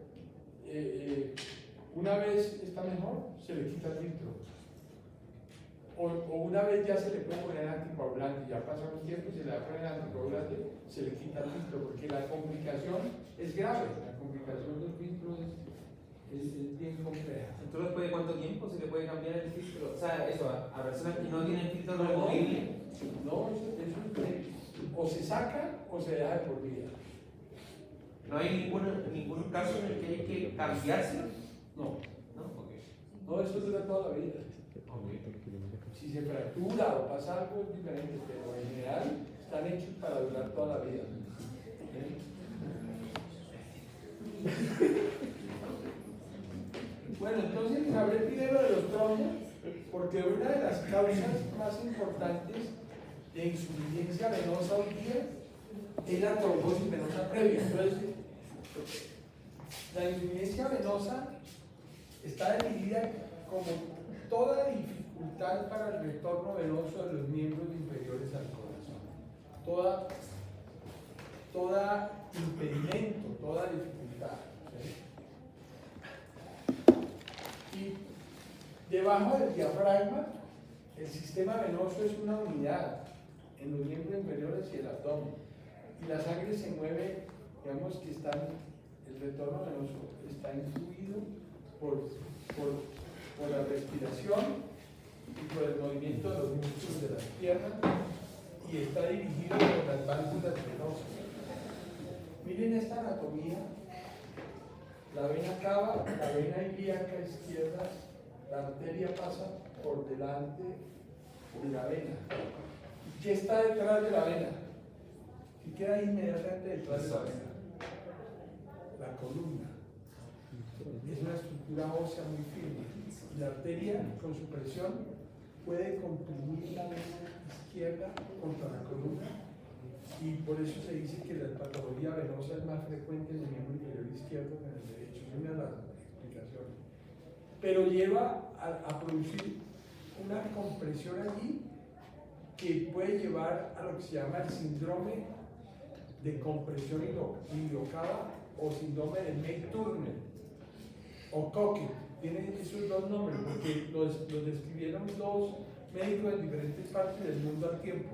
una vez está mejor, se le quita el filtro. O una vez ya se le puede poner anticoagulante, ya pasó un tiempo y se le va a poner anticoagulante, se le quita el filtro, porque la complicación es grave, la complicación del filtro es bien compleja. Entonces, ¿después de cuánto tiempo se le puede cambiar el filtro? O sea, sea, eso, a personas que no tienen filtro removible. No, eso o se saca o se deja de por vida. No hay ningún caso en el que hay que cambiárselo. No, ¿No? Ok. no, eso dura toda la vida. Ok. Si se fractura o pasa algo es diferente, pero en general están hechos para durar toda la vida. Bueno, entonces hablé primero de los trombos, porque una de las causas más importantes de insuficiencia venosa hoy día es la trombosis venosa previa. Entonces, la insuficiencia venosa está definida como toda dificultad para el retorno venoso de los miembros inferiores al corazón. Toda impedimento, toda dificultad. ¿Sí? Y debajo del diafragma, el sistema venoso es una unidad en los miembros inferiores y el abdomen. Y la sangre se mueve, digamos que el retorno venoso está influido por la respiración y por el movimiento de los músculos de las piernas y está dirigido por las válvulas venosas. Miren esta anatomía. La vena cava, la vena ilíaca izquierda, la arteria pasa por delante de la vena. ¿Qué está detrás de la vena? ¿Qué queda inmediatamente detrás de la vena? La columna. Es una estructura ósea muy firme. Y la arteria, con su presión, puede comprimir la vena izquierda contra la columna. Y por eso se dice que la patología venosa es más frecuente en el miembro inferior izquierdo que en el derecho. Es una de las explicaciones. Pero lleva a producir una compresión allí que puede llevar a lo que se llama el síndrome de compresión iliocava o síndrome de May-Turner o Coque. Tienen esos dos nombres porque los describieron dos médicos en diferentes partes del mundo al tiempo.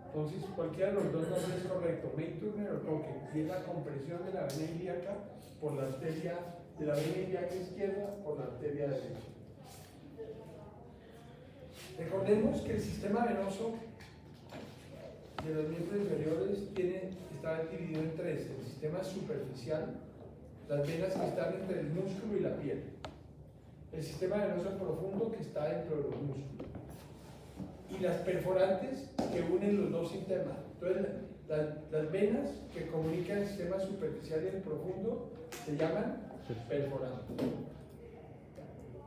Entonces, cualquiera de los dos nombres es correcto, May-Turner o Coque, y es la compresión de la vena ilíaca por la arteria, de la vena ilíaca izquierda por la arteria derecha. Recordemos que el sistema venoso de los miembros inferiores está dividido en tres: el sistema superficial, las venas que están entre el músculo y la piel, el sistema venoso profundo que está dentro de los músculos, y las perforantes que unen los dos sistemas. Entonces, las venas que comunican el sistema superficial y el profundo se llaman perforantes.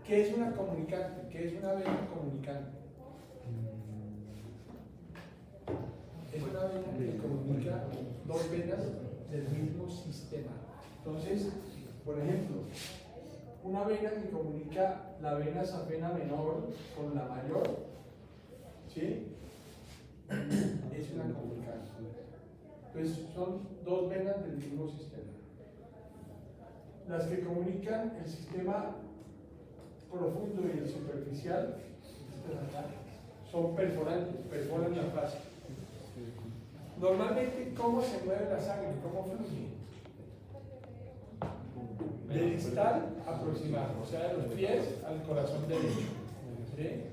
¿Qué es una comunicante? ¿Qué es una vena comunicante? Es una vena que comunica dos venas del mismo sistema. Entonces, por ejemplo, una vena que comunica la vena safena menor con la mayor, ¿sí? Es una comunicante. Entonces, son dos venas del mismo sistema. Las que comunican el sistema profundo y el superficial son perforantes, perforan la fase. Normalmente, ¿cómo se mueve la sangre? ¿Cómo fluye? De distal a proximal, o sea, de los pies al corazón derecho, ¿sí?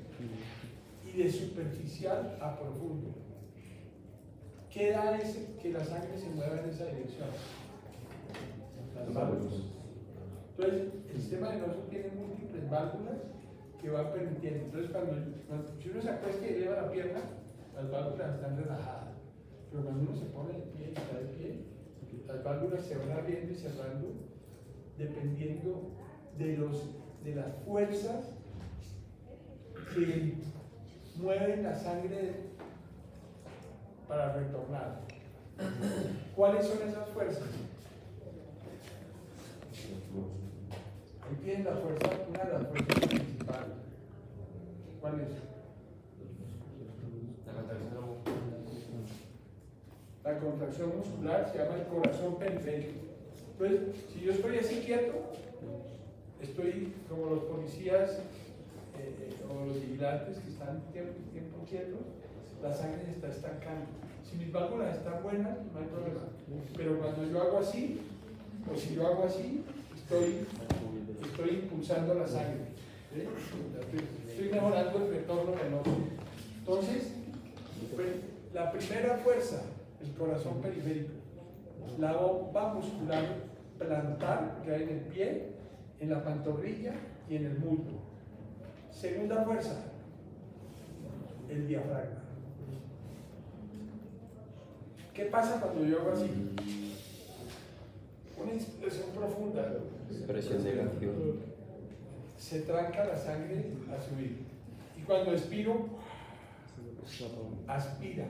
Y de superficial a profundo. ¿Qué da que la sangre se mueva en esa dirección? Las válvulas. Entonces, el sistema venoso tiene múltiples válvulas que van permitiendo. Entonces, si uno se acuesta y eleva la pierna, las válvulas están relajadas. Pero cuando uno se pone de pie y está de pie, las válvulas se van abriendo y cerrando dependiendo de las fuerzas que mueven la sangre para retornar. ¿Cuáles son esas fuerzas? Ahí tienen la fuerza, una de las fuerzas principales. ¿Cuál es? La contracción muscular se llama el corazón periférico. Entonces, si yo estoy así quieto, estoy como los policías o los vigilantes que están tiempo quietos, la sangre se está estancando. Si mis válvulas están buenas, no hay problema. Pero cuando yo hago así, o si yo hago así, estoy impulsando la sangre. ¿sí? Estoy mejorando el retorno venoso. Entonces, pues, la primera fuerza, el corazón periférico, la bomba muscular plantar que hay en el pie, en la pantorrilla y en el muslo. Segunda fuerza, el diafragma. ¿Qué pasa cuando yo hago así? Una inspiración profunda. Presión negativa. Se tranca la sangre a subir. Y cuando expiro, aspira.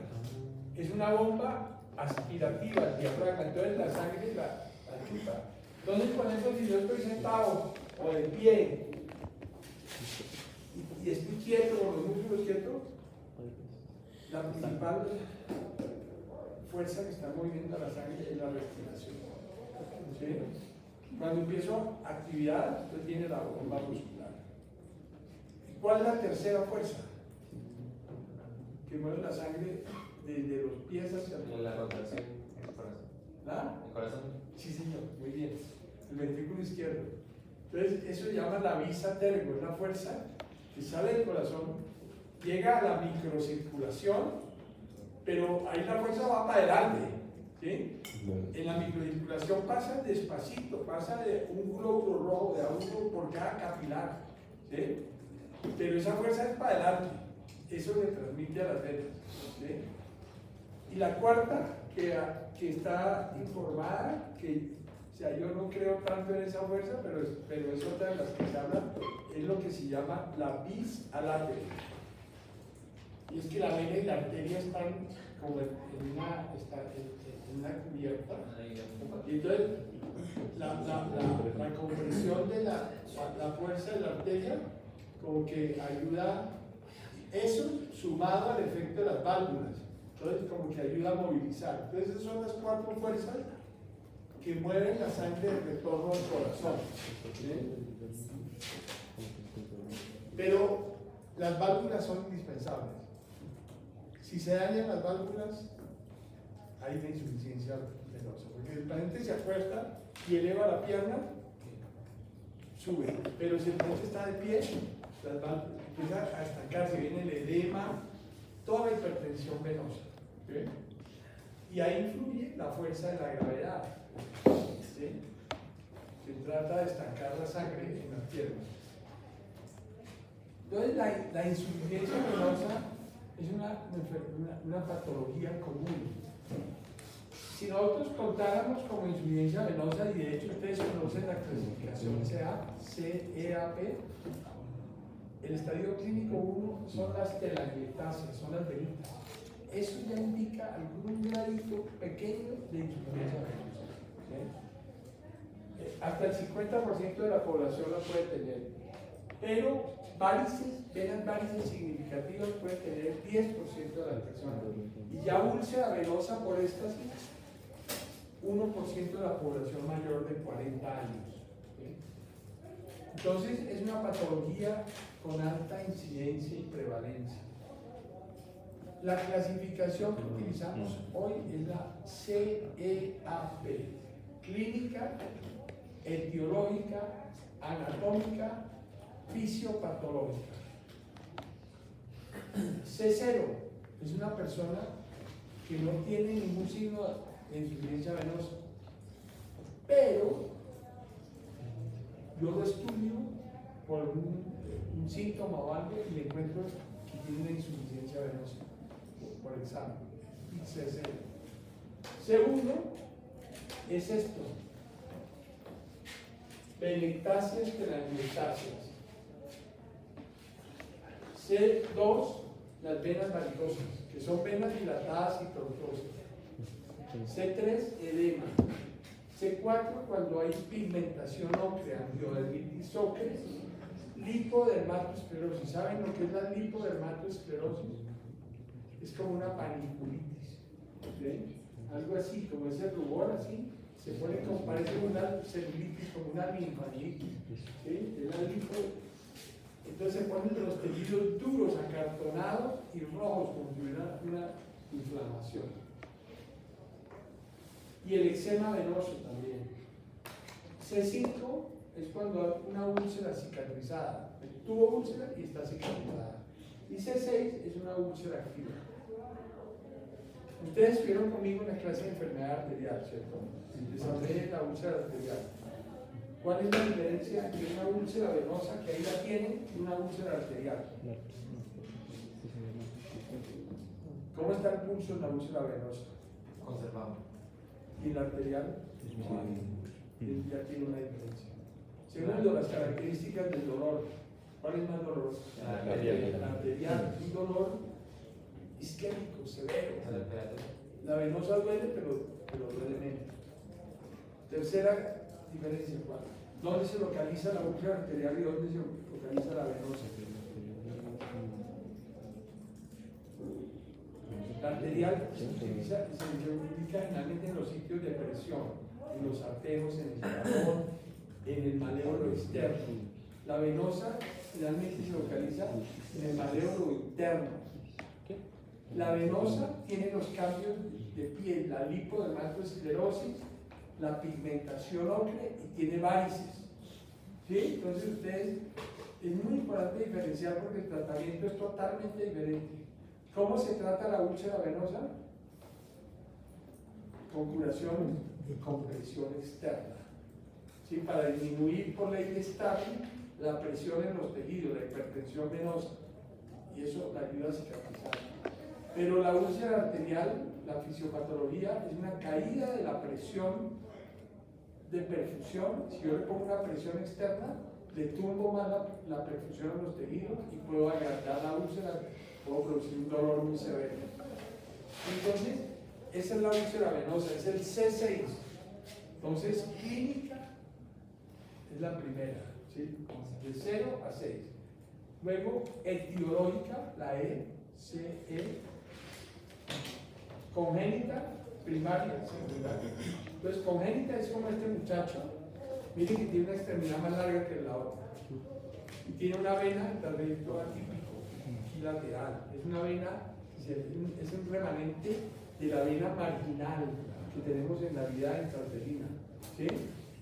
Es una bomba aspirativa, el diafragma. Entonces la sangre la chupa. Entonces, por ejemplo, si yo estoy sentado o de pie y estoy quieto, con los músculos quietos, la principal fuerza que está moviendo la sangre es la respiración. ¿Sí? Cuando empiezo actividad, usted tiene la bomba muscular. ¿Y cuál es la tercera fuerza? Que mueve la sangre desde los pies hacia En la rotación del corazón. ¿La? El corazón. Sí, señor, muy bien. El ventrículo izquierdo. Entonces, eso se llama la visa tergo, es la fuerza que sale del corazón, llega a la microcirculación, pero ahí la fuerza va para adelante. ¿Sí? En la microcirculación pasa despacito, pasa de un glóbulo rojo, de a uno por cada capilar. ¿Sí? Pero esa fuerza es para adelante, eso se transmite a las venas. ¿Sí? Y la cuarta, que está informada, que o sea, yo no creo tanto en esa fuerza, pero es otra de las que se habla, es lo que se llama la vis al arteria. Y es que la vena y la arteria están como en una cubierta. Y entonces la compresión de la fuerza de la arteria como que ayuda, eso sumado al efecto de las válvulas, entonces como que ayuda a movilizar. Entonces esas son las cuatro fuerzas que mueven la sangre de retorno al corazón. ¿Sí? Pero las válvulas son indispensables. Si se dañan las válvulas, hay una insuficiencia venosa, porque el paciente se acuesta y eleva la pierna, sube, pero si el paciente está de pie, las válvulas empiezan a estancarse, viene el edema, toda la hipertensión venosa. ¿Sí? Y ahí influye la fuerza de la gravedad. ¿Sí? Se trata de estancar la sangre en las piernas. Entonces, la insuficiencia venosa es una patología común. Si nosotros contáramos como insuficiencia venosa, y de hecho ustedes conocen la clasificación CEAP, el estadio clínico 1 son las telangiectasias, son las venitas. Eso ya indica algún gradito pequeño de insuficiencia venosa. ¿Sí? Hasta el 50% de la población la puede tener, pero venas varices significativas puede tener el 10% de la persona. Y ya úlcera venosa por éstasis, 1% de la población mayor de 40 años. ¿Sí? Entonces es una patología con alta incidencia y prevalencia. La clasificación que utilizamos hoy es la CEAP, clínica, etiológica, anatómica, fisiopatológica. C0 es una persona que no tiene ningún signo de insuficiencia venosa, pero yo lo estudio por un síntoma o algo y le encuentro que tiene una insuficiencia venosa por examen. C0. C1 es esto: penectasias, telangiectasias. C2, las venas varicosas, que son venas dilatadas y tortuosas. C3, edema. C4, cuando hay pigmentación ócrea, angiodermitis ócrea. Lipodermatoesclerosis. ¿Saben lo que es la lipodermatoesclerosis? Es como una paniculitis. ¿Sí? Algo así, como ese rubor así, se pone como, parece una celulitis, como una linfadenitis. ¿Sí? Es la linfo. Entonces se ponen los tejidos duros, acartonados y rojos, como si hubiera una inflamación. Y el eczema venoso también. C5 es cuando hay una úlcera cicatrizada. Tuvo úlcera y está cicatrizada. Y C6 es una úlcera activa. Ustedes estuvieron conmigo en la clase de enfermedad arterial, ¿cierto? Les hablé de la úlcera arterial. ¿Cuál es la diferencia entre una úlcera venosa, que ahí la tienen, y una úlcera arterial? ¿Cómo está el pulso en la úlcera venosa? Conservado. ¿Y la arterial? Ya tiene una diferencia. Segundo, las características del dolor. ¿Cuál es más doloroso? La arterial. La arterial es un dolor isquémico, severo. La temperatura. La venosa duele, pero duele menos. Tercera diferencia, ¿cuál? ¿Dónde se localiza la úlcera arterial y dónde se localiza la venosa? La arterial se utiliza y se ubica generalmente en los sitios de presión, en los arterios, en el corazón, en el maléolo externo. La venosa generalmente se localiza en el maléolo interno. La venosa tiene los cambios de piel, la lipodermatosclerosis, la pigmentación ocre y tiene varices. ¿Sí? Entonces ustedes, es muy importante diferenciar porque el tratamiento es totalmente diferente. ¿Cómo se trata la úlcera venosa? Con curación y compresión externa. ¿Sí? Para disminuir por ley de Starling la presión en los tejidos, la hipertensión venosa. Y eso la ayuda a cicatrizar. Pero la úlcera arterial, la fisiopatología, es una caída de la presión de perfusión. Si yo le pongo una presión externa, le tumbo más la perfusión a los tejidos y puedo agrandar la úlcera, puedo producir un dolor muy severo. Entonces, esa es la úlcera venosa, es el C6. Entonces, clínica es la primera, ¿sí? De 0 a 6. Luego, etiológica, la E, C, E. Congénita, primaria, secundaria. Entonces, congénita es como este muchacho. Miren que tiene una extremidad más larga que la otra. Y tiene una vena, tal vez todo atípico, y lateral. Es una vena, es un remanente de la vena marginal que tenemos en la vida intrauterina. ¿Sí?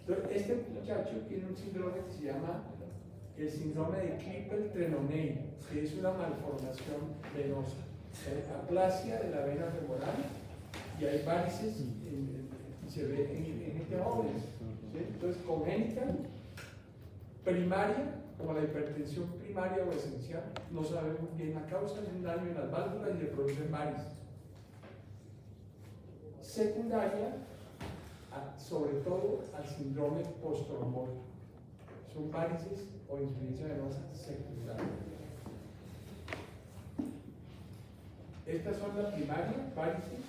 Entonces, este muchacho tiene un síndrome que se llama el síndrome de Klippel-Trenaunay, que es una malformación venosa. Aplasia de la vena femoral y hay varices y se ve en este joven. ¿Sí? Entonces, congénita, primaria, como la hipertensión primaria o esencial, no sabemos bien la causa, es un daño en las válvulas y le producen varices. Secundaria, sobre todo al síndrome postrombotic. Son varices o insuficiencia venosa secundaria. Estas son la primaria, varices,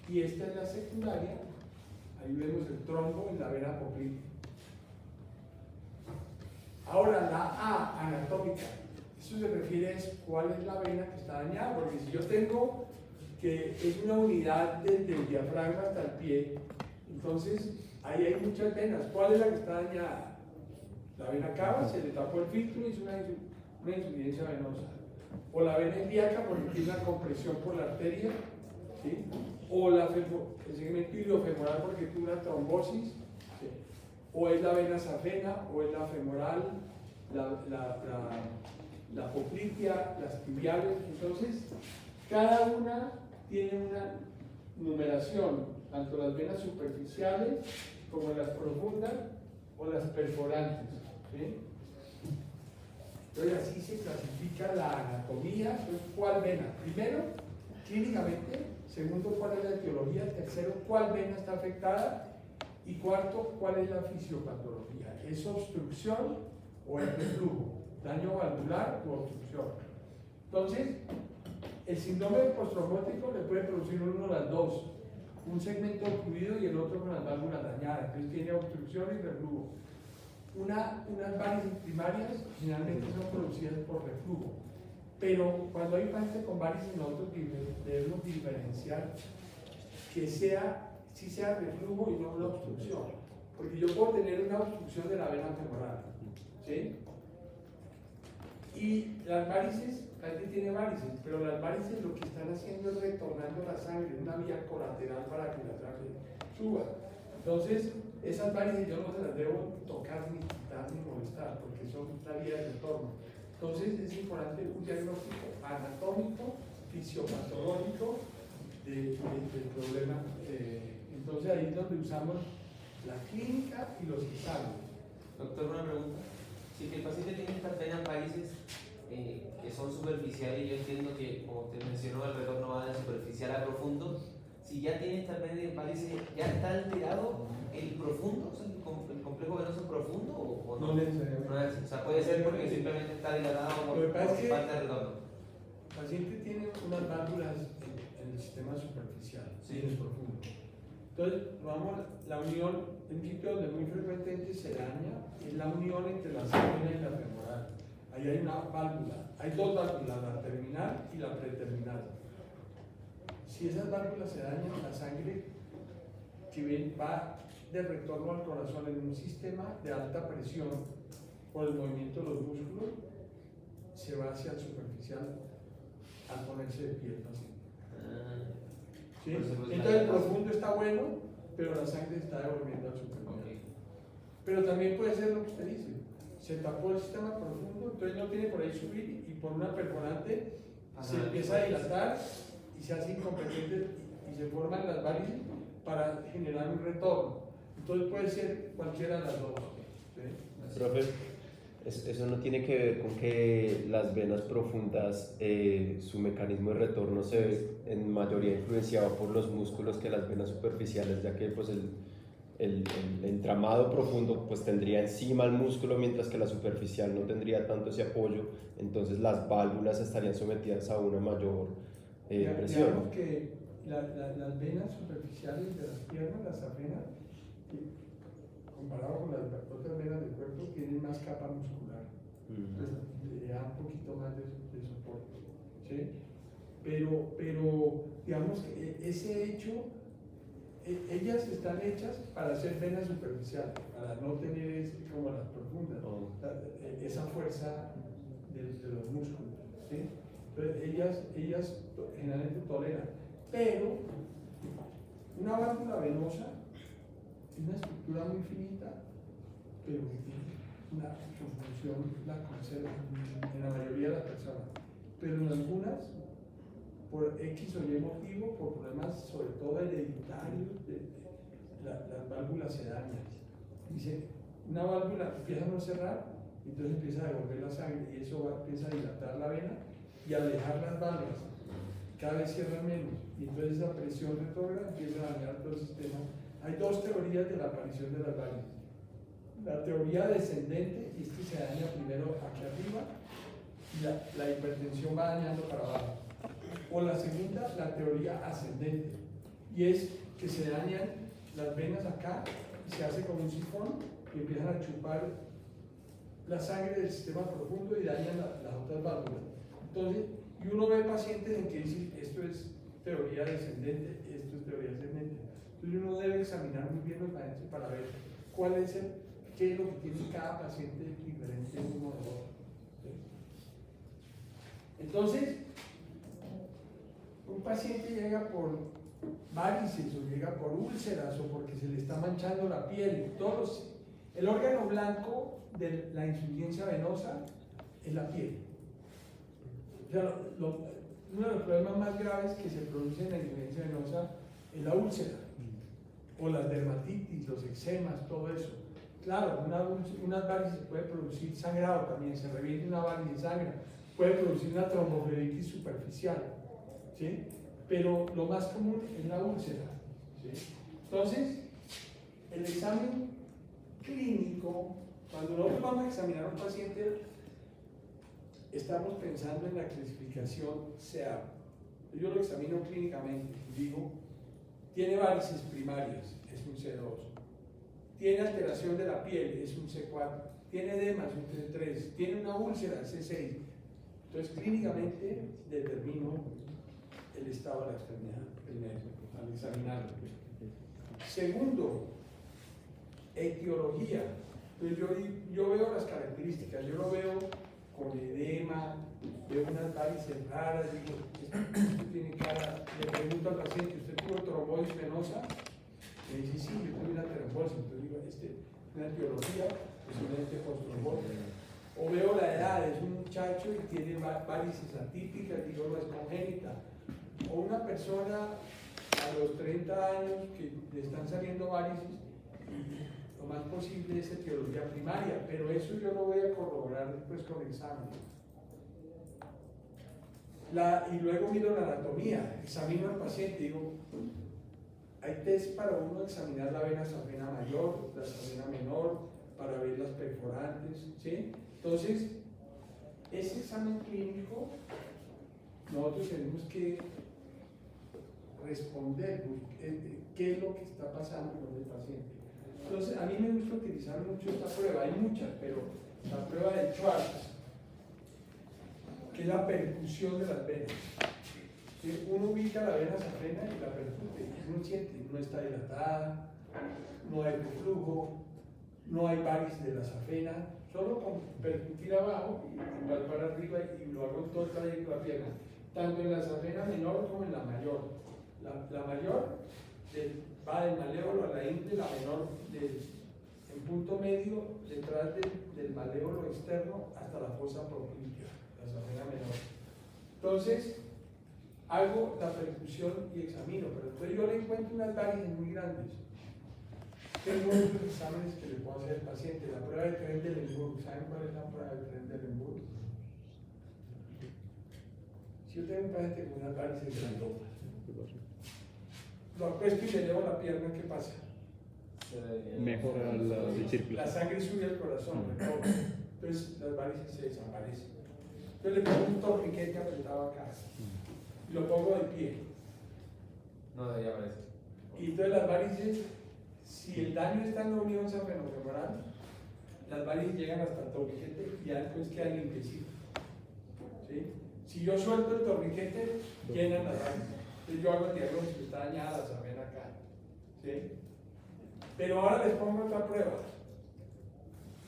y esta es la secundaria. Ahí vemos el trombo en la vena poplítea. Ahora, la A anatómica, eso se refiere a cuál es la vena que está dañada, porque si yo tengo que es una unidad desde el diafragma hasta el pie, entonces ahí hay muchas venas. ¿Cuál es la que está dañada? La vena cava, se le tapó el filtro y es una insuficiencia venosa. O la vena ilíaca porque tiene una compresión por la arteria, ¿sí? O el segmento iliofemoral porque tiene una trombosis, ¿sí? O es la vena safena, o es la femoral, la poplitea, las tibiales. Entonces, cada una tiene una numeración, tanto las venas superficiales como las profundas o las perforantes, ¿sí? Entonces así se clasifica la anatomía. Entonces, ¿cuál vena? Primero, clínicamente. Segundo, ¿cuál es la etiología? Tercero, ¿cuál vena está afectada? Y cuarto, ¿cuál es la fisiopatología? ¿Es obstrucción o es reflujo? ¿Daño valvular o obstrucción? Entonces, el síndrome postrombótico le puede producir uno de las dos, un segmento ocluido y el otro con las válvulas dañadas. Entonces tiene obstrucción y reflujo. Unas varices primarias generalmente son producidas por reflujo, pero cuando hay pacientes con varices nosotros debemos diferenciar que si sea reflujo y no una obstrucción, porque yo puedo tener una obstrucción de la vena femoral, ¿sí? Y las varices, la gente tiene varices, pero las varices lo que están haciendo es retornando la sangre en una vía colateral para que la sangre suba. Entonces, Esas varices yo no se las debo tocar ni quitar ni molestar porque son la vía de retorno. Entonces es importante un diagnóstico anatómico, fisiopatológico del problema. Entonces ahí es donde usamos la clínica y los exámenes. Doctor, una pregunta. Si el paciente tiene estas venas varices que son superficiales, yo entiendo que, como usted mencionó, el retorno va de superficial a profundo. Si ya tiene estas venas varices, ¿ya está alterado el profundo, o sea, el complejo venoso profundo o no? No necesariamente. No es, o sea, puede ser porque simplemente está dilatado Lo que pasa es que- falta de retorno. El paciente tiene unas válvulas en el sistema superficial, Sí. en el profundo. Entonces, vamos, la unión, en sitio donde muy frecuentemente se daña, es la unión entre la sangre y la femoral. Ahí hay una válvula, hay dos válvulas, la terminal y la preterminal. Si esas válvulas se dañan, la sangre que bien va de retorno al corazón en un sistema de alta presión por el movimiento de los músculos, se va hacia el superficial al ponerse de pie el paciente. ¿Sí? Por eso, pues, Entonces el la- profundo está bueno, pero la sangre está devolviendo al superficial. Ok. Pero también puede ser lo que usted dice. Se tapó el sistema profundo, entonces no tiene por ahí subir y por una perforante se Ajá, empieza a dilatar y se hace incompetente y se forman las varices para generar un retorno. Entonces puede ser cualquiera de las dos. ¿Sí? Profe, eso no tiene que ver con que las venas profundas, su mecanismo de retorno se ve en mayoría influenciado por los músculos que las venas superficiales, ya que pues el entramado profundo pues tendría encima el músculo, mientras que la superficial no tendría tanto ese apoyo, entonces las válvulas estarían sometidas a una mayor presión. Digamos que las venas superficiales de las piernas, las apenas, comparado con las otras venas del cuerpo, tienen más capa muscular. Entonces le da un poquito más de soporte. ¿Sí? Pero digamos que ese hecho, ellas están hechas para ser venas superficiales, para no tener como las profundas, Oh. esa fuerza de los músculos. ¿Sí? Entonces ellas generalmente toleran. Pero una válvula venosa es una estructura muy finita, pero que tiene su función la conserva en la mayoría de las personas. Pero en algunas, por X o Y motivo, por problemas sobre todo hereditarios, las válvulas se dañan. Dice, una válvula empieza a no cerrar, entonces empieza a devolver la sangre y eso empieza a dilatar la vena y a alejar las válvulas. Cada vez cierran menos y entonces esa presión retrógrada empieza a dañar todo el sistema. Hay dos teorías de la aparición de las varices. La teoría descendente es que se daña primero aquí arriba y la hipertensión va dañando para abajo. O la segunda, la teoría ascendente, y es que se dañan las venas acá y se hace como un sifón y empiezan a chupar la sangre del sistema profundo y dañan las otras válvulas. Entonces, y uno ve pacientes en que dicen esto es teoría descendente, esto es teoría ascendente. Entonces uno debe examinar muy bien los pacientes para ver qué es lo que tiene cada paciente diferente uno de otro. ¿Sí? Entonces, un paciente llega por varices o llega por úlceras o porque se le está manchando la piel. El órgano blanco de la insuficiencia venosa es la piel. O sea, uno de los problemas más graves que se producen en la insuficiencia venosa es la úlcera, o las dermatitis, los eczemas, todo eso. Claro, unas varices pueden producir sangrado también, se revierte una varice y sangra, puede producir una tromboflebitis superficial, ¿sí? Pero lo más común es la úlcera, ¿sí? Entonces, el examen clínico, cuando nosotros vamos a examinar a un paciente, estamos pensando en la clasificación CA. Yo lo examino clínicamente, digo, tiene varices primarias, es un C2. Tiene alteración de la piel, es un C4. Tiene edema, es un C3. Tiene una úlcera, C6. Entonces, clínicamente determino el estado de la extremidad, primero, al examinarlo. Segundo, etiología. Entonces, yo veo las características, yo lo veo con edema, veo unas varices raras, digo, esto tiene cara, le pregunto al paciente, ¿usted tuvo trombosis venosa? Me dice, sí, yo tuve una trombosis. Entonces digo, una etiología, posiblemente postrombosis. O veo la edad, es un muchacho y tiene varices atípicas, digo, no es congénita. O una persona a los 30 años que le están saliendo varices, y lo más posible es etiología primaria, pero eso yo lo voy a corroborar después con examen. Y luego miro la anatomía, examino al paciente, digo, hay test para uno examinar la vena safena mayor, la safena menor, para ver las perforantes, ¿sí? Entonces, ese examen clínico, nosotros tenemos que responder qué es lo que está pasando con el paciente. Entonces, a mí me gusta utilizar mucho esta prueba, hay muchas, pero la prueba de Schwartz, que es la percusión de las venas. ¿Sí? Uno ubica la vena safena y la percute, y uno siente, no está dilatada, no hay reflujo, no hay varices de la safena, solo con percutir abajo y palpar arriba y lo hago en todo el trayecto de la pierna, tanto en la safena menor como en la mayor. La mayor va del maléolo a la ingle, la menor en punto medio detrás del maléolo externo hasta la fosa propíncea, la safena menor. Entonces, hago la percusión y examino, pero entonces yo le encuentro unas varices muy grandes. Tengo otros exámenes que le puedo hacer al paciente. La prueba de Trendelenburg, ¿saben cuál es la prueba de Trendelenburg? Si yo tengo un paciente con unas varices grandotas, lo acuesto y le llevo la pierna, ¿qué pasa? Mejora la circulación. La sangre sube al corazón, entonces las varices se desaparecen. Entonces le pongo un torniquete apretado acá y lo pongo de pie. No debería aparecer. Y entonces las varices, si el daño está en la unión safenofemoral, las varices llegan hasta el torniquete y ya después quedan limpiecitas. ¿Sí? Si yo suelto el torniquete, llenan las varices. Entonces yo hago el diagnóstico, está dañada la safena acá. ¿Sí? Pero ahora les pongo otra prueba.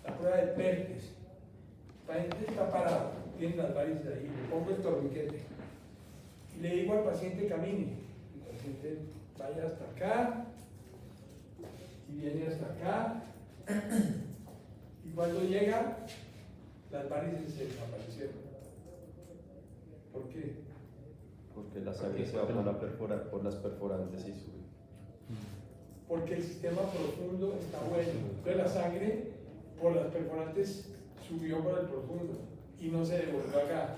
La prueba de Perkes. El paciente está parado, tiene las varices ahí, le pongo el torniquete. Y le digo al paciente camine. El paciente vaya hasta acá y viene hasta acá. Y cuando llega, las varices se desaparecieron. ¿Por qué? Porque la sangre se va por las perforantes y sube. Porque el sistema profundo está bueno. Entonces la sangre por las perforantes subió por el profundo y no se devolvió acá.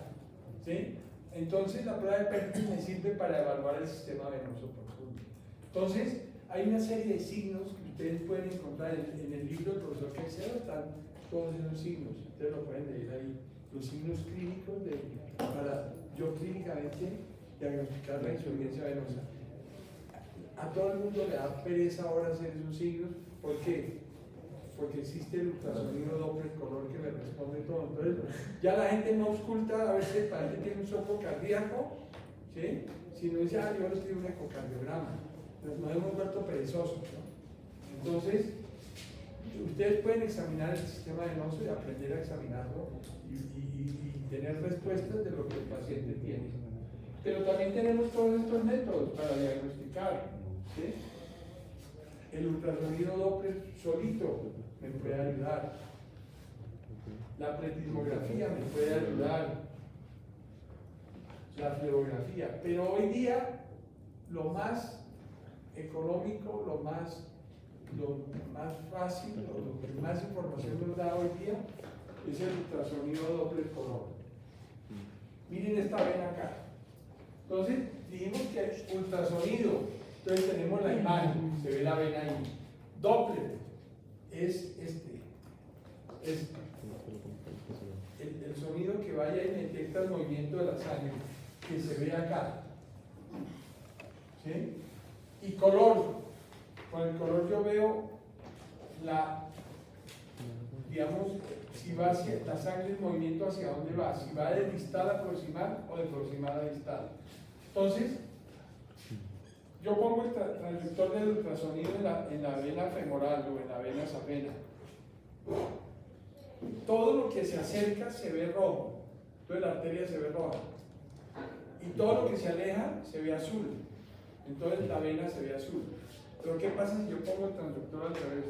¿Sí? Entonces la prueba de Perkins me sirve para evaluar el sistema venoso profundo. Entonces hay una serie de signos que ustedes pueden encontrar en el libro del profesor Caicedo, están todos esos signos. Ustedes lo pueden leer ahí. Los signos clínicos para yo clínicamente diagnosticar la insuficiencia venosa. A todo el mundo le da pereza ahora hacer esos signos. ¿Por qué? Porque existe el ultrasonido Doppler color que me responde todo. Entonces, ya la gente no ausculta a ver si el paciente tiene un soplo cardíaco, ¿sí? Sino dice, yo le escribo un ecocardiograma. Entonces, nos hemos vuelto perezosos, ¿no? Entonces, ustedes pueden examinar el sistema venoso y aprender a examinarlo y tener respuestas de lo que el paciente tiene. Pero también tenemos todos estos métodos para diagnosticar, ¿sí? El ultrasonido Doppler solito me puede ayudar. La pletismografía me puede ayudar. La fluorografía. Pero hoy día, lo más económico, lo más fácil, lo que más información nos da hoy día, es el ultrasonido Doppler color. Miren esta vena acá. Entonces, dijimos que ultrasonido, entonces tenemos la imagen, se ve la vena ahí. Doppler es el sonido que vaya y detecta el movimiento de la sangre, que se ve acá. ¿Sí? Y color, con el color yo veo digamos, si va hacia la sangre, el movimiento hacia dónde va, si va de distal a proximal o de proximal a distal. Entonces, yo pongo el transductor del ultrasonido en la vena femoral o en la vena safena. Todo lo que se acerca se ve rojo, entonces la arteria se ve roja. Y todo lo que se aleja se ve azul, entonces la vena se ve azul. Pero ¿qué pasa si yo pongo el transductor al revés?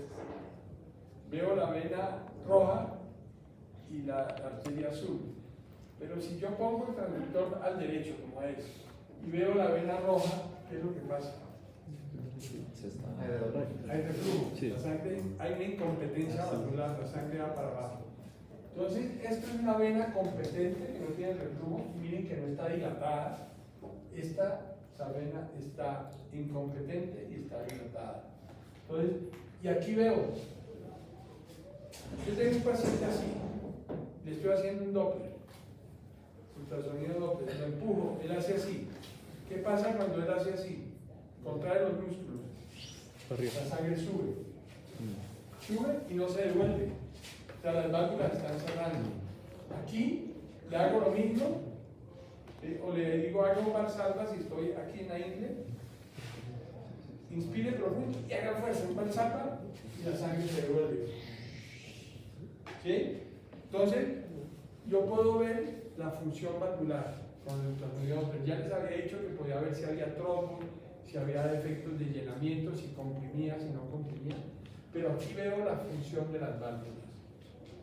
Veo la vena roja y la arteria azul. Pero si yo pongo el transductor al derecho, como es, y veo la vena roja, ¿qué es lo que pasa? Hay reflujo, Sí. la sangre, hay una incompetencia vascular, la sangre va para abajo. Entonces, esto es una vena competente que no tiene reflujo, y miren que no está dilatada. Esa vena está incompetente y está dilatada. Entonces, y aquí veo, yo tengo un paciente así, le estoy haciendo un Doppler, ultrasonido Doppler, lo empujo, él hace así. ¿Qué pasa cuando él hace así? Contrae los músculos, Arriba. la sangre sube, sube y no se devuelve. O sea, las válvulas están cerrando. Aquí le hago lo mismo, o le digo hago un Valsalva si estoy aquí en la ingle, inspire profundo y haga fuerza, un Valsalva y la sangre se devuelve. ¿Sí? Entonces, yo puedo ver la función valvular con el ultrasonido, pero ya les había dicho que podía ver si había trombos, si había defectos de llenamiento, si comprimía, si no comprimía, pero aquí veo la función de las válvulas.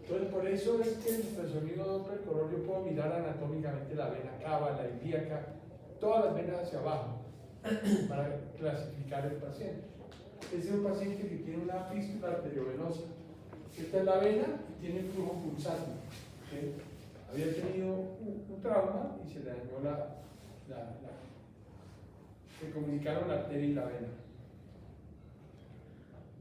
Entonces, por eso es que el ultrasonido Doppler color yo puedo mirar anatómicamente la vena cava, la ilíaca, todas las venas hacia abajo, para clasificar el paciente. Este es un paciente que tiene una fístula arteriovenosa. Esta es la vena y tiene el flujo pulsante. ¿Okay? Había tenido un trauma y se le dañó se comunicaron la arteria y la vena.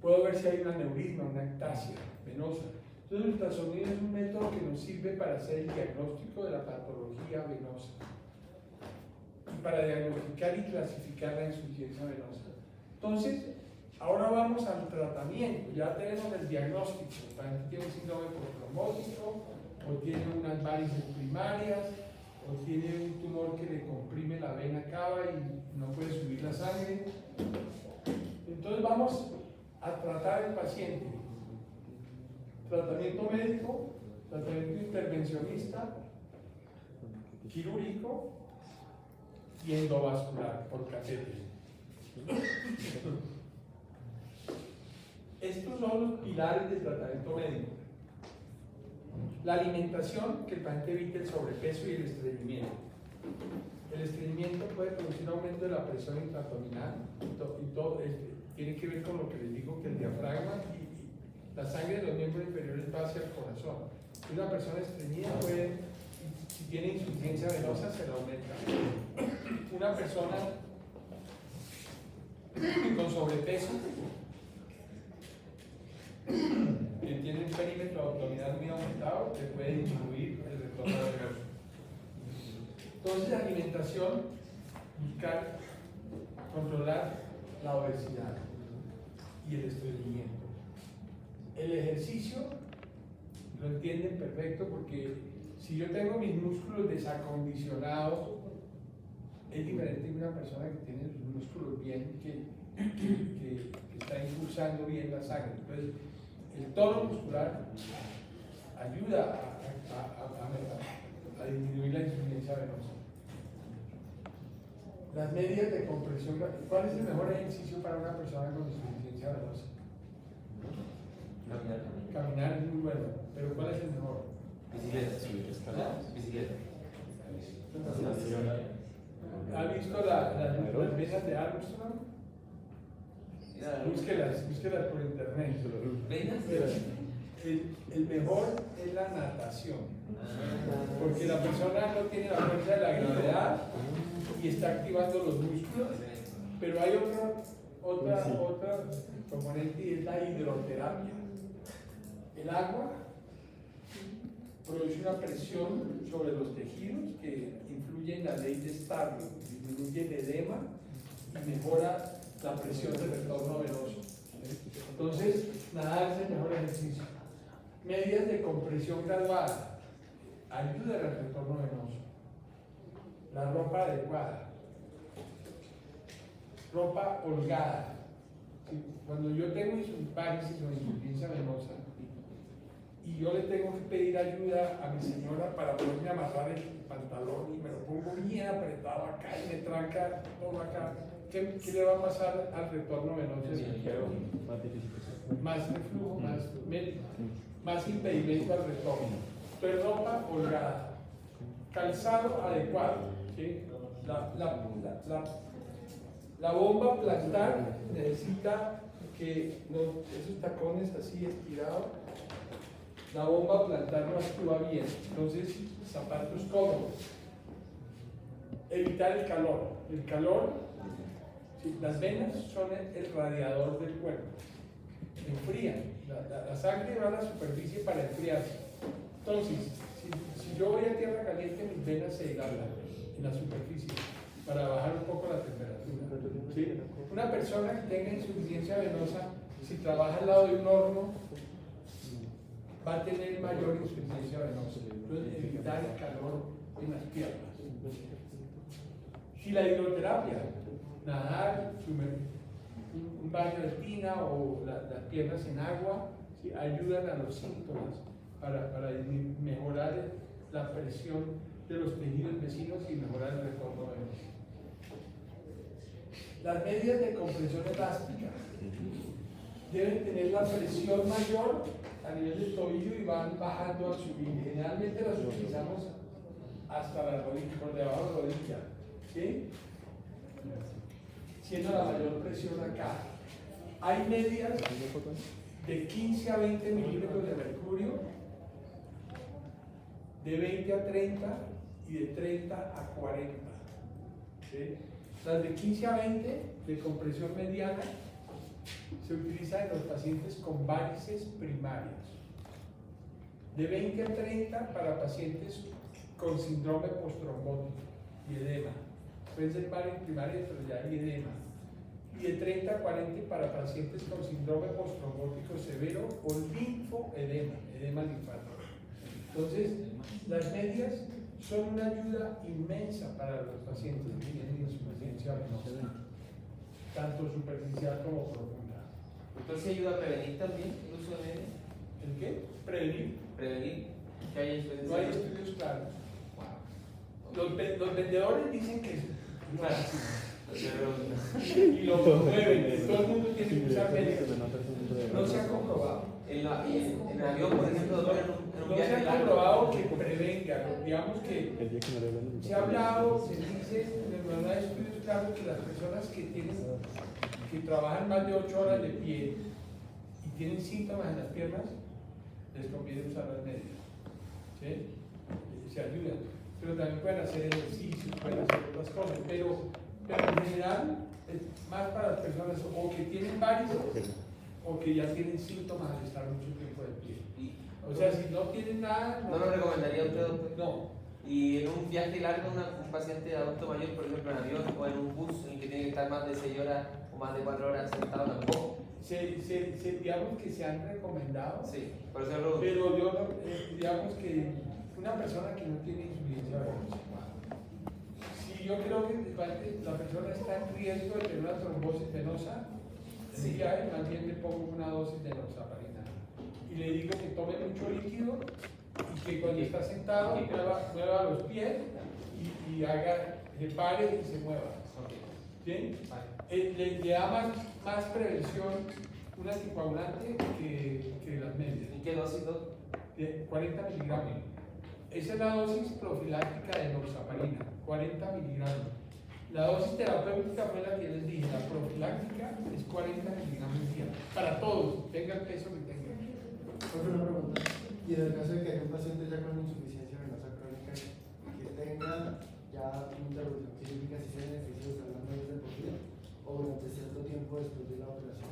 Puedo ver si hay un aneurisma, una ectasia venosa. Entonces, el ultrasonido es un método que nos sirve para hacer el diagnóstico de la patología venosa y para diagnosticar y clasificar la insuficiencia venosa. Entonces, ahora vamos al tratamiento. Ya tenemos el diagnóstico. El paciente tiene un síndrome protrombótico, o tiene unas varices primarias, o tiene un tumor que le comprime la vena cava y no puede subir la sangre. Entonces, vamos a tratar al paciente. Tratamiento médico, tratamiento intervencionista, quirúrgico y endovascular por catéter. Estos son los pilares del tratamiento médico. La alimentación, que el paciente evite el sobrepeso y el estreñimiento. El estreñimiento puede producir aumento de la presión intraabdominal y todo tiene que ver con lo que les digo, que el diafragma y la sangre de los miembros inferiores va hacia el corazón. Una persona estreñida puede, si tiene insuficiencia venosa, se la aumenta. Una persona con sobrepeso, que tiene un perímetro abdominal muy aumentado, le puede disminuir el retorno venoso. Entonces, la alimentación, buscar controlar la obesidad y el estreñimiento. El ejercicio lo entienden perfecto, porque si yo tengo mis músculos desacondicionados, es diferente de una persona que tiene sus músculos bien, que está impulsando bien la sangre. Entonces, el tono muscular ayuda a disminuir la insuficiencia venosa. Las medias de compresión. ¿Cuál es el mejor ejercicio para una persona con insuficiencia venosa? Caminar es muy bueno, pero ¿cuál es el mejor? Bicicleta, subir escaleras. Bicicleta. ¿Ha visto las venas de Armstrong? Búsquelas por internet. ¿Venas? El mejor es la natación, porque la persona no tiene la fuerza de la gravedad y está activando los músculos, pero hay otra componente, y es la hidroterapia. El agua produce una presión sobre los tejidos que influye en la ley de Starling, disminuye el edema y mejora la presión del retorno venoso. Entonces, nadar es el mejor ejercicio. Medidas de compresión graduada ayudan al retorno venoso. La ropa adecuada, ropa holgada. Cuando yo tengo varices o insuficiencia venosa y yo le tengo que pedir ayuda a mi señora para poderme amarrar el pantalón y me lo pongo bien bien apretado acá y me tranca todo acá, ¿qué le va a pasar al retorno venoso? Más difícil. Más reflujo, más impedimento al retorno. Entonces, ropa holgada, calzado adecuado, ¿sí? La bomba plantar necesita que esos tacones así estirados, la bomba plantar no actúa bien, entonces zapatos cómodos. Evitar el calor. El calor, ¿sí? Las venas son el radiador del cuerpo, enfrían, la sangre va a la superficie para enfriarse. Entonces, si yo voy a tierra caliente, mis venas se dilatan en la superficie para bajar un poco la temperatura, ¿sí? Una persona que tenga insuficiencia venosa, si trabaja al lado de un horno, va a tener mayor insuficiencia venosa. Entonces, evitar el calor en las piernas. Si la hidroterapia, nadar, un baño de tina o las piernas en agua, ¿sí? Ayudan a los síntomas para mejorar la presión de los tejidos vecinos y mejorar el retorno venoso. Las medias de compresión elástica deben tener la presión mayor a nivel del tobillo y van bajando al subir. Generalmente las utilizamos hasta la rodilla, por debajo de la rodilla, ¿sí? Siendo la mayor presión acá. Hay medias de 15 a 20 milímetros de mercurio, de 20 a 30 y de 30 a 40. ¿Sí? Las de 15 a 20 de compresión mediana se utilizan en los pacientes con varices primarias. De 20 a 30 para pacientes con síndrome postrombótico y edema. Pueden ser varices primarias, pero ya hay edema. Y de 30 a 40 para pacientes con síndrome postrombótico severo o linfoedema, edema linfático. Entonces, las medias son una ayuda inmensa para los pacientes que tienen insuficiencia venosa, tanto superficial como profunda. Entonces ayuda a prevenir también el uso de medias. ¿El qué? Prevenir. Prevenir que haya insuficiencia. No hay estudios claros. Los vendedores dicen que es y lo promueven, todo el mundo tiene que usar medias. No se ha comprobado. En el avión, por ejemplo, doctor, en un No se viaje ha largo. comprobado que prevenga, digamos que se ha hablado, se dice, no hay estudios claros que las personas que trabajan más de 8 horas de pie y tienen síntomas en las piernas, les conviene usar las medias, ¿sí? Se ayudan, pero también pueden hacer ejercicios, pueden hacer otras cosas, pero en general es más para las personas o que tienen varices o que ya tienen síntomas al estar mucho tiempo de pie. O sea, si no tienen nada... ¿No lo recomendaría usted, doctor? No. Y en un viaje largo, un paciente de adulto mayor, por ejemplo, en avión o en un bus en el que tiene que estar más de 6 horas o más de 4 horas sentado, tampoco. Digamos que se han recomendado, Sí, por eso lo... pero yo digamos que una persona que no tiene insuficiencia venosa, si yo creo que la persona está en riesgo de tener una trombosis venosa, sí, más bien le pongo una dosis de enoxaparina y le digo que tome mucho líquido y que cuando está sentado mueva los pies y se pare y se mueva. ¿Sí? Le da más prevención un anticoagulante que las medias. ¿Y qué dosis, doctor? De 40 miligramos. Esa es la dosis profiláctica de enoxaparina, 40 miligramos. La dosis terapéutica fue la que les dije, la profiláctica es 40 miligramos al día, para todos, tenga el peso que tenga. Otra pregunta, y en el caso de que haya un paciente ya con insuficiencia venosa crónica que tenga ya una interrupción quirúrgica, si se beneficia de usar las medias de por vida o durante cierto tiempo después de la operación.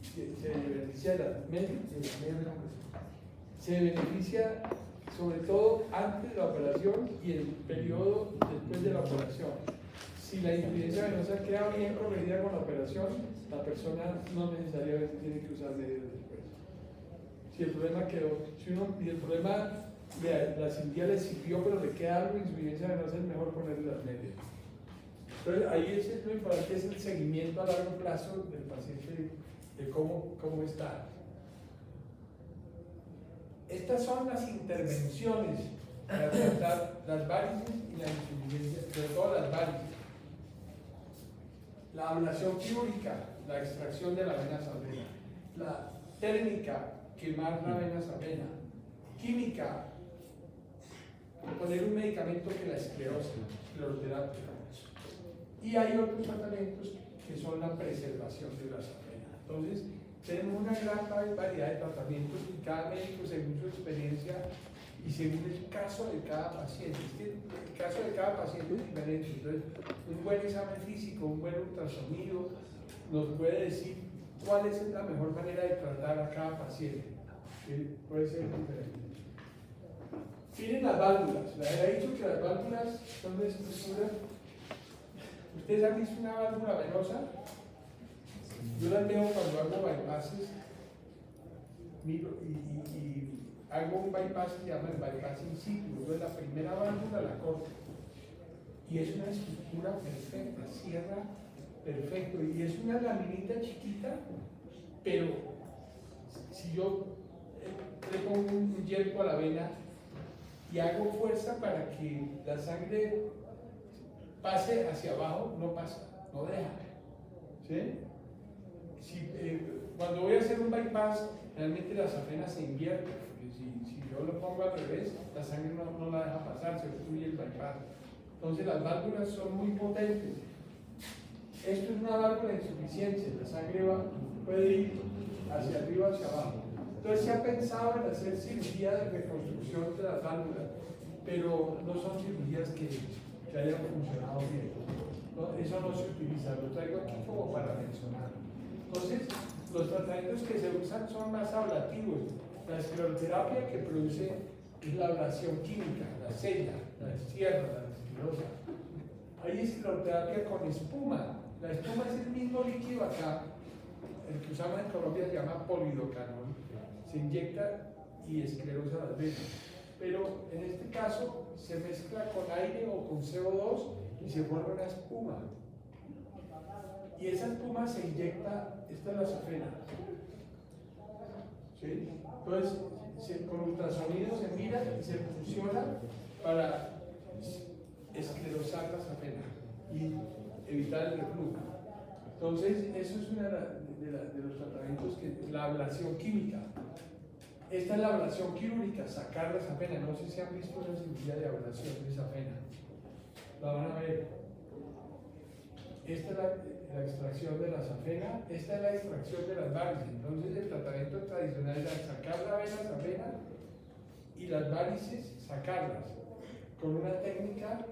Se beneficia de las medias. Sí, las medias de compresión. Se beneficia sobre todo antes de la operación y el periodo después de la operación. Si la insuficiencia venosa queda bien corregida con la operación, la persona no necesariamente tiene que usar medias después. Si el problema quedó, y el problema de la cirugía le sirvió, pero le queda algo de insuficiencia venosa, es mejor ponerle las medias. Entonces ahí es lo importante, es el seguimiento a largo plazo del paciente, de cómo está. Estas son las intervenciones para tratar tratar las varices y la insuficiencia, sobre todo las varices. La ablación quirúrgica, la extracción de la vena sabena. La técnica, quemar la vena sabena. Química, poner un medicamento que la escleroterapia. Y hay otros tratamientos que son la preservación de la sabena. Entonces, tenemos una gran variedad de tratamientos y cada médico, según su experiencia y según el caso de cada paciente. Es que el caso de cada paciente es diferente. Entonces, un buen examen físico, un buen ultrasonido nos puede decir cuál es la mejor manera de tratar a cada paciente. Puede ser diferente. Miren las válvulas. Les he dicho que las válvulas son de estructura. ¿Ustedes han visto una válvula venosa? Yo las veo cuando hago bypasses, miro y hago un bypass que se llama el bypass in situ. Entonces la primera válvula la corto y es una estructura perfecta, cierra perfecto y es una laminita chiquita, pero si yo le pongo un yermo a la vena y hago fuerza para que la sangre pase hacia abajo, no pasa, no deja. ¿Sí? Cuando voy a hacer un bypass, realmente la safena se invierte, porque si yo lo pongo al revés, la sangre no la deja pasar, se obstruye el bypass. Entonces las válvulas son muy potentes. Esto es una válvula de insuficiencia, la sangre puede ir hacia arriba, hacia abajo. Entonces se ha pensado en hacer cirugía de reconstrucción de las válvulas, pero no son cirugías que hayan funcionado bien. ¿No? Eso no se utiliza, lo traigo aquí como para mencionar. Entonces, los tratamientos que se usan son más ablativos. La escleroterapia que produce es la ablación química, la sella, la cierra, la esclerosa. Hay escleroterapia con espuma. La espuma es el mismo líquido acá, el que usamos en Colombia se llama polidocanol. Se inyecta y esclerosa las venas. Pero en este caso se mezcla con aire o con CO2 y se forma una espuma. Y esa espuma se inyecta, esta es la safena. ¿Sí? Entonces, con ultrasonido se mira y se fusiona para esclerosar la safena y evitar el reflujo. Entonces, eso es una de los tratamientos que la ablación química. Esta es la ablación quirúrgica, sacar la safena. No sé si han visto una cirugía de ablación de safena. La van a ver. Esta es la extracción de la safena, esta es la extracción de las varices. Entonces el tratamiento tradicional era sacar la vena safena y las varices sacarlas con una técnica,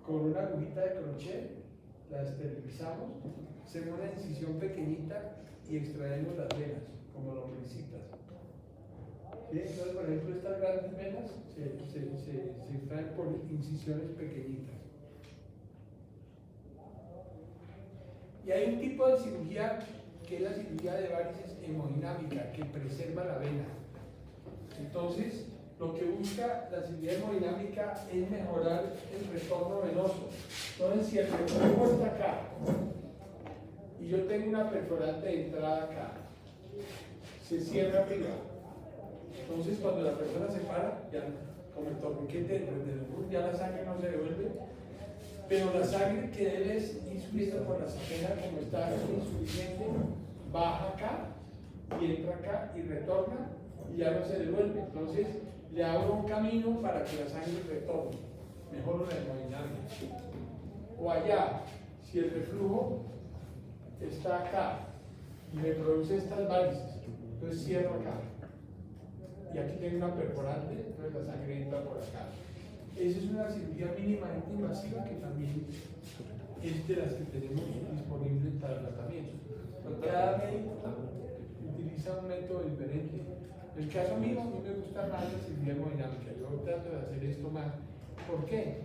con una agujita de crochet, la esterilizamos, hacemos una incisión pequeñita y extraemos las venas como lombricitas. ¿Sí? Entonces, por ejemplo, estas grandes venas se extraen por incisiones pequeñitas. Y hay un tipo de cirugía que es la cirugía de varices hemodinámica, que preserva la vena. Entonces, lo que busca la cirugía hemodinámica es mejorar el retorno venoso. Entonces, si el retorno está acá y yo tengo una perforante de entrada acá, se cierra arriba. Entonces, cuando la persona se para, ya como el torniquete ya la sangre no se devuelve, pero la sangre que debe ir subiendo por la safena, como está insuficiente, baja acá y entra acá y retorna y ya no se devuelve. Entonces le abro un camino para que la sangre retorne, mejoro la hemodinámica. O allá, si el reflujo está acá y me produce estas varices, entonces cierro acá y aquí tengo una perforante, entonces la sangre entra por acá. Esa es una cirugía mínimamente invasiva que también es de las que tenemos disponibles para el tratamiento. Cada médico utiliza un método diferente. En el caso mío, a mí me gusta más la cirugía hemodinámica. Yo trato de hacer esto más. ¿Por qué?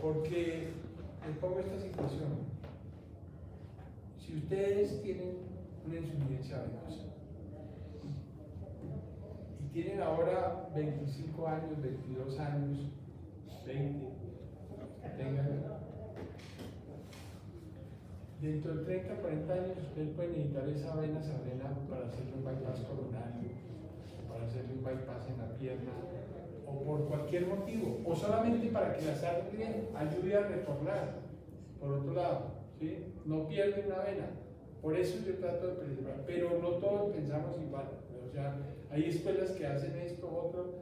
Porque les pongo esta situación. Si ustedes tienen una insuficiencia venosa y tienen ahora 25 años, 22 años, 20, que tengan, dentro de 30, 40 años ustedes pueden necesitar esa vena sabena para hacerle un bypass coronario, para hacerle un bypass en la pierna, o por cualquier motivo, o solamente para que la sangre ayude a retornar, por otro lado, ¿sí? No pierde una vena. Por eso yo trato de preservar, pero no todos pensamos igual. O sea, hay escuelas que hacen esto, otro,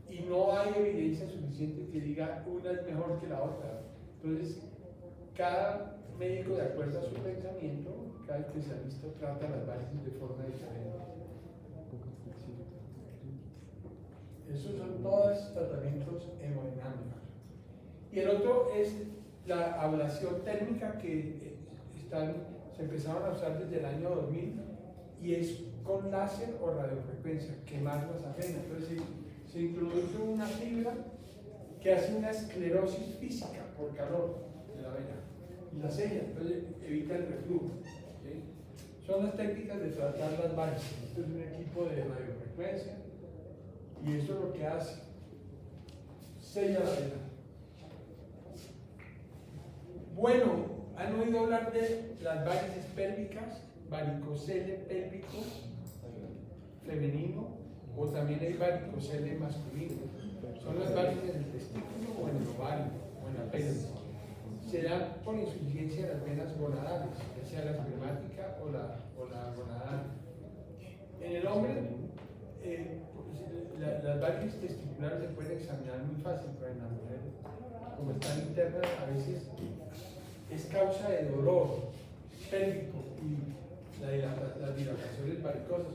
y no hay evidencia suficiente que diga una es mejor que la otra. Entonces, cada médico, de acuerdo a su pensamiento, cada especialista trata las varices de forma diferente. Esos son todos tratamientos hemodinámicos. Y el otro es la ablación térmica que se empezaron a usar desde el año 2000 y es con láser o radiofrecuencia, quemar las venas. Entonces se introduce una fibra que hace una esclerosis física por calor de la vena y la sella, entonces evita el reflujo. ¿Sí? Son las técnicas de tratar las varices. Este es un equipo de radiofrecuencia y eso es lo que hace, sella la vena. Bueno, ¿han oído hablar de las varices pélvicas? Varicocele pélvico femenino, o también hay varicocele masculino. Son las varices en el testículo o en el ovario o en la pelvis. Se dan por insuficiencia de las venas gonadales, ya sea la espermática o la gonadal. En el hombre, las varices testiculares se pueden examinar muy fácil, pero en la mujer, como están internas, a veces es causa de dolor pélvico y las dilataciones varicosas.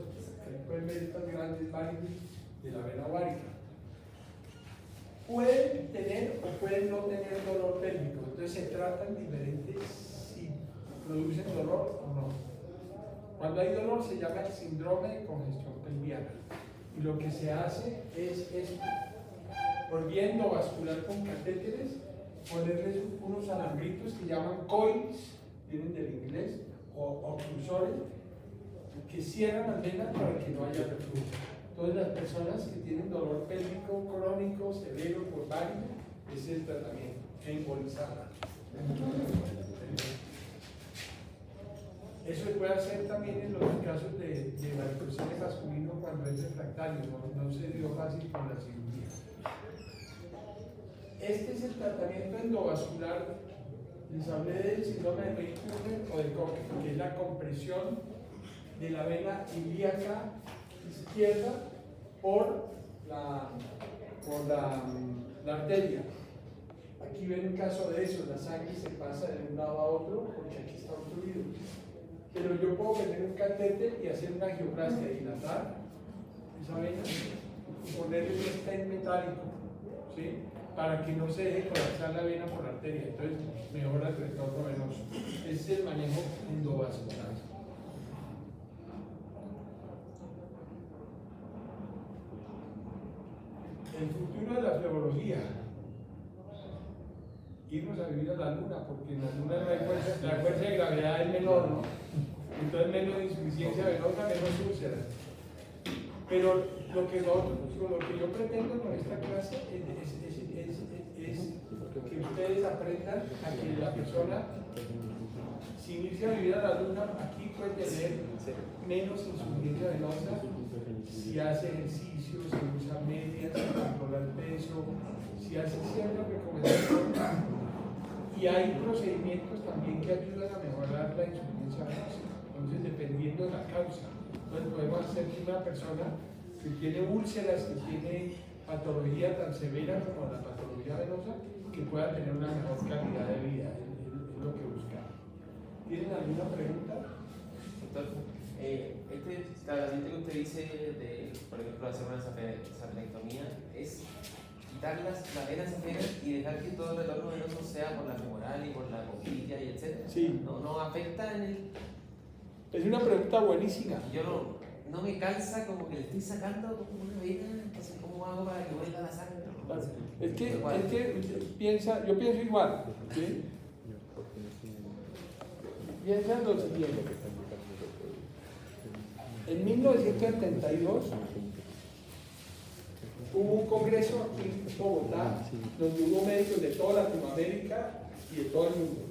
Pueden ver estas grandes varices de la vena ovárica. Pueden tener o pueden no tener dolor pélvico, entonces se tratan diferentes si producen dolor o no. Cuando hay dolor se llama el síndrome de congestión pelviana y lo que se hace es por vía endovascular con catéteres ponerles unos alambritos que llaman coils, vienen del inglés, o oclusores, que cierran las venas para que no haya reflujo. Entonces las personas que tienen dolor pélvico crónico, severo por varices, ese es el tratamiento, embolizarla. Eso se puede hacer también en los casos de varicocele masculino cuando es refractario, no se dio fácil con la cirugía. Este es el tratamiento endovascular. Les hablé del síndrome de Meyer-Turner o de Koch, que es la compresión de la vena ilíaca izquierda por la arteria. Aquí ven un caso de eso, la sangre se pasa de un lado a otro porque aquí está obstruido. Pero yo puedo meter un catéter y hacer una angioplastia, dilatar esa vena y ponerle un stent metálico, ¿sí? Para que no se deje colapsar la vena por la arteria, entonces mejora el retorno venoso. Ese es el manejo endovascular. El futuro de la flebología. Irnos a vivir a la luna, porque en la luna no hay fuerza, la fuerza de gravedad es menor, ¿no? Entonces menos insuficiencia venosa, menos úlceras. Pero lo que yo pretendo con esta clase es que ustedes aprendan a que la persona, sin irse a vivir a la luna, aquí puede tener menos insuficiencia venosa si hace ejercicio, si usa medias, si controla el peso, si hace ciertas recomendaciones. Y hay procedimientos también que ayudan a mejorar la insuficiencia venosa. Entonces, dependiendo de la causa, entonces podemos hacer que una persona que tiene úlceras, que tiene patología tan severa como la patología venosa, que pueda tener una mejor calidad de vida, es lo que buscamos. ¿Tienen alguna pregunta? Doctor, este tratamiento que usted dice de, por ejemplo, hacer una saphenectomía, es quitar las venas ajenas y dejar que todo el retorno venoso sea por la femoral y por la costilla y etc. Sí. No afecta en el... Es una pregunta buenísima. Yo no me calza como que le estoy sacando como una vena, entonces ¿cómo hago para que vuelva la sangre? Es que yo pienso igual, ¿sí? Piensa lo siguiente. En 1972 hubo un congreso aquí en Bogotá donde hubo médicos de toda Latinoamérica y de todo el mundo.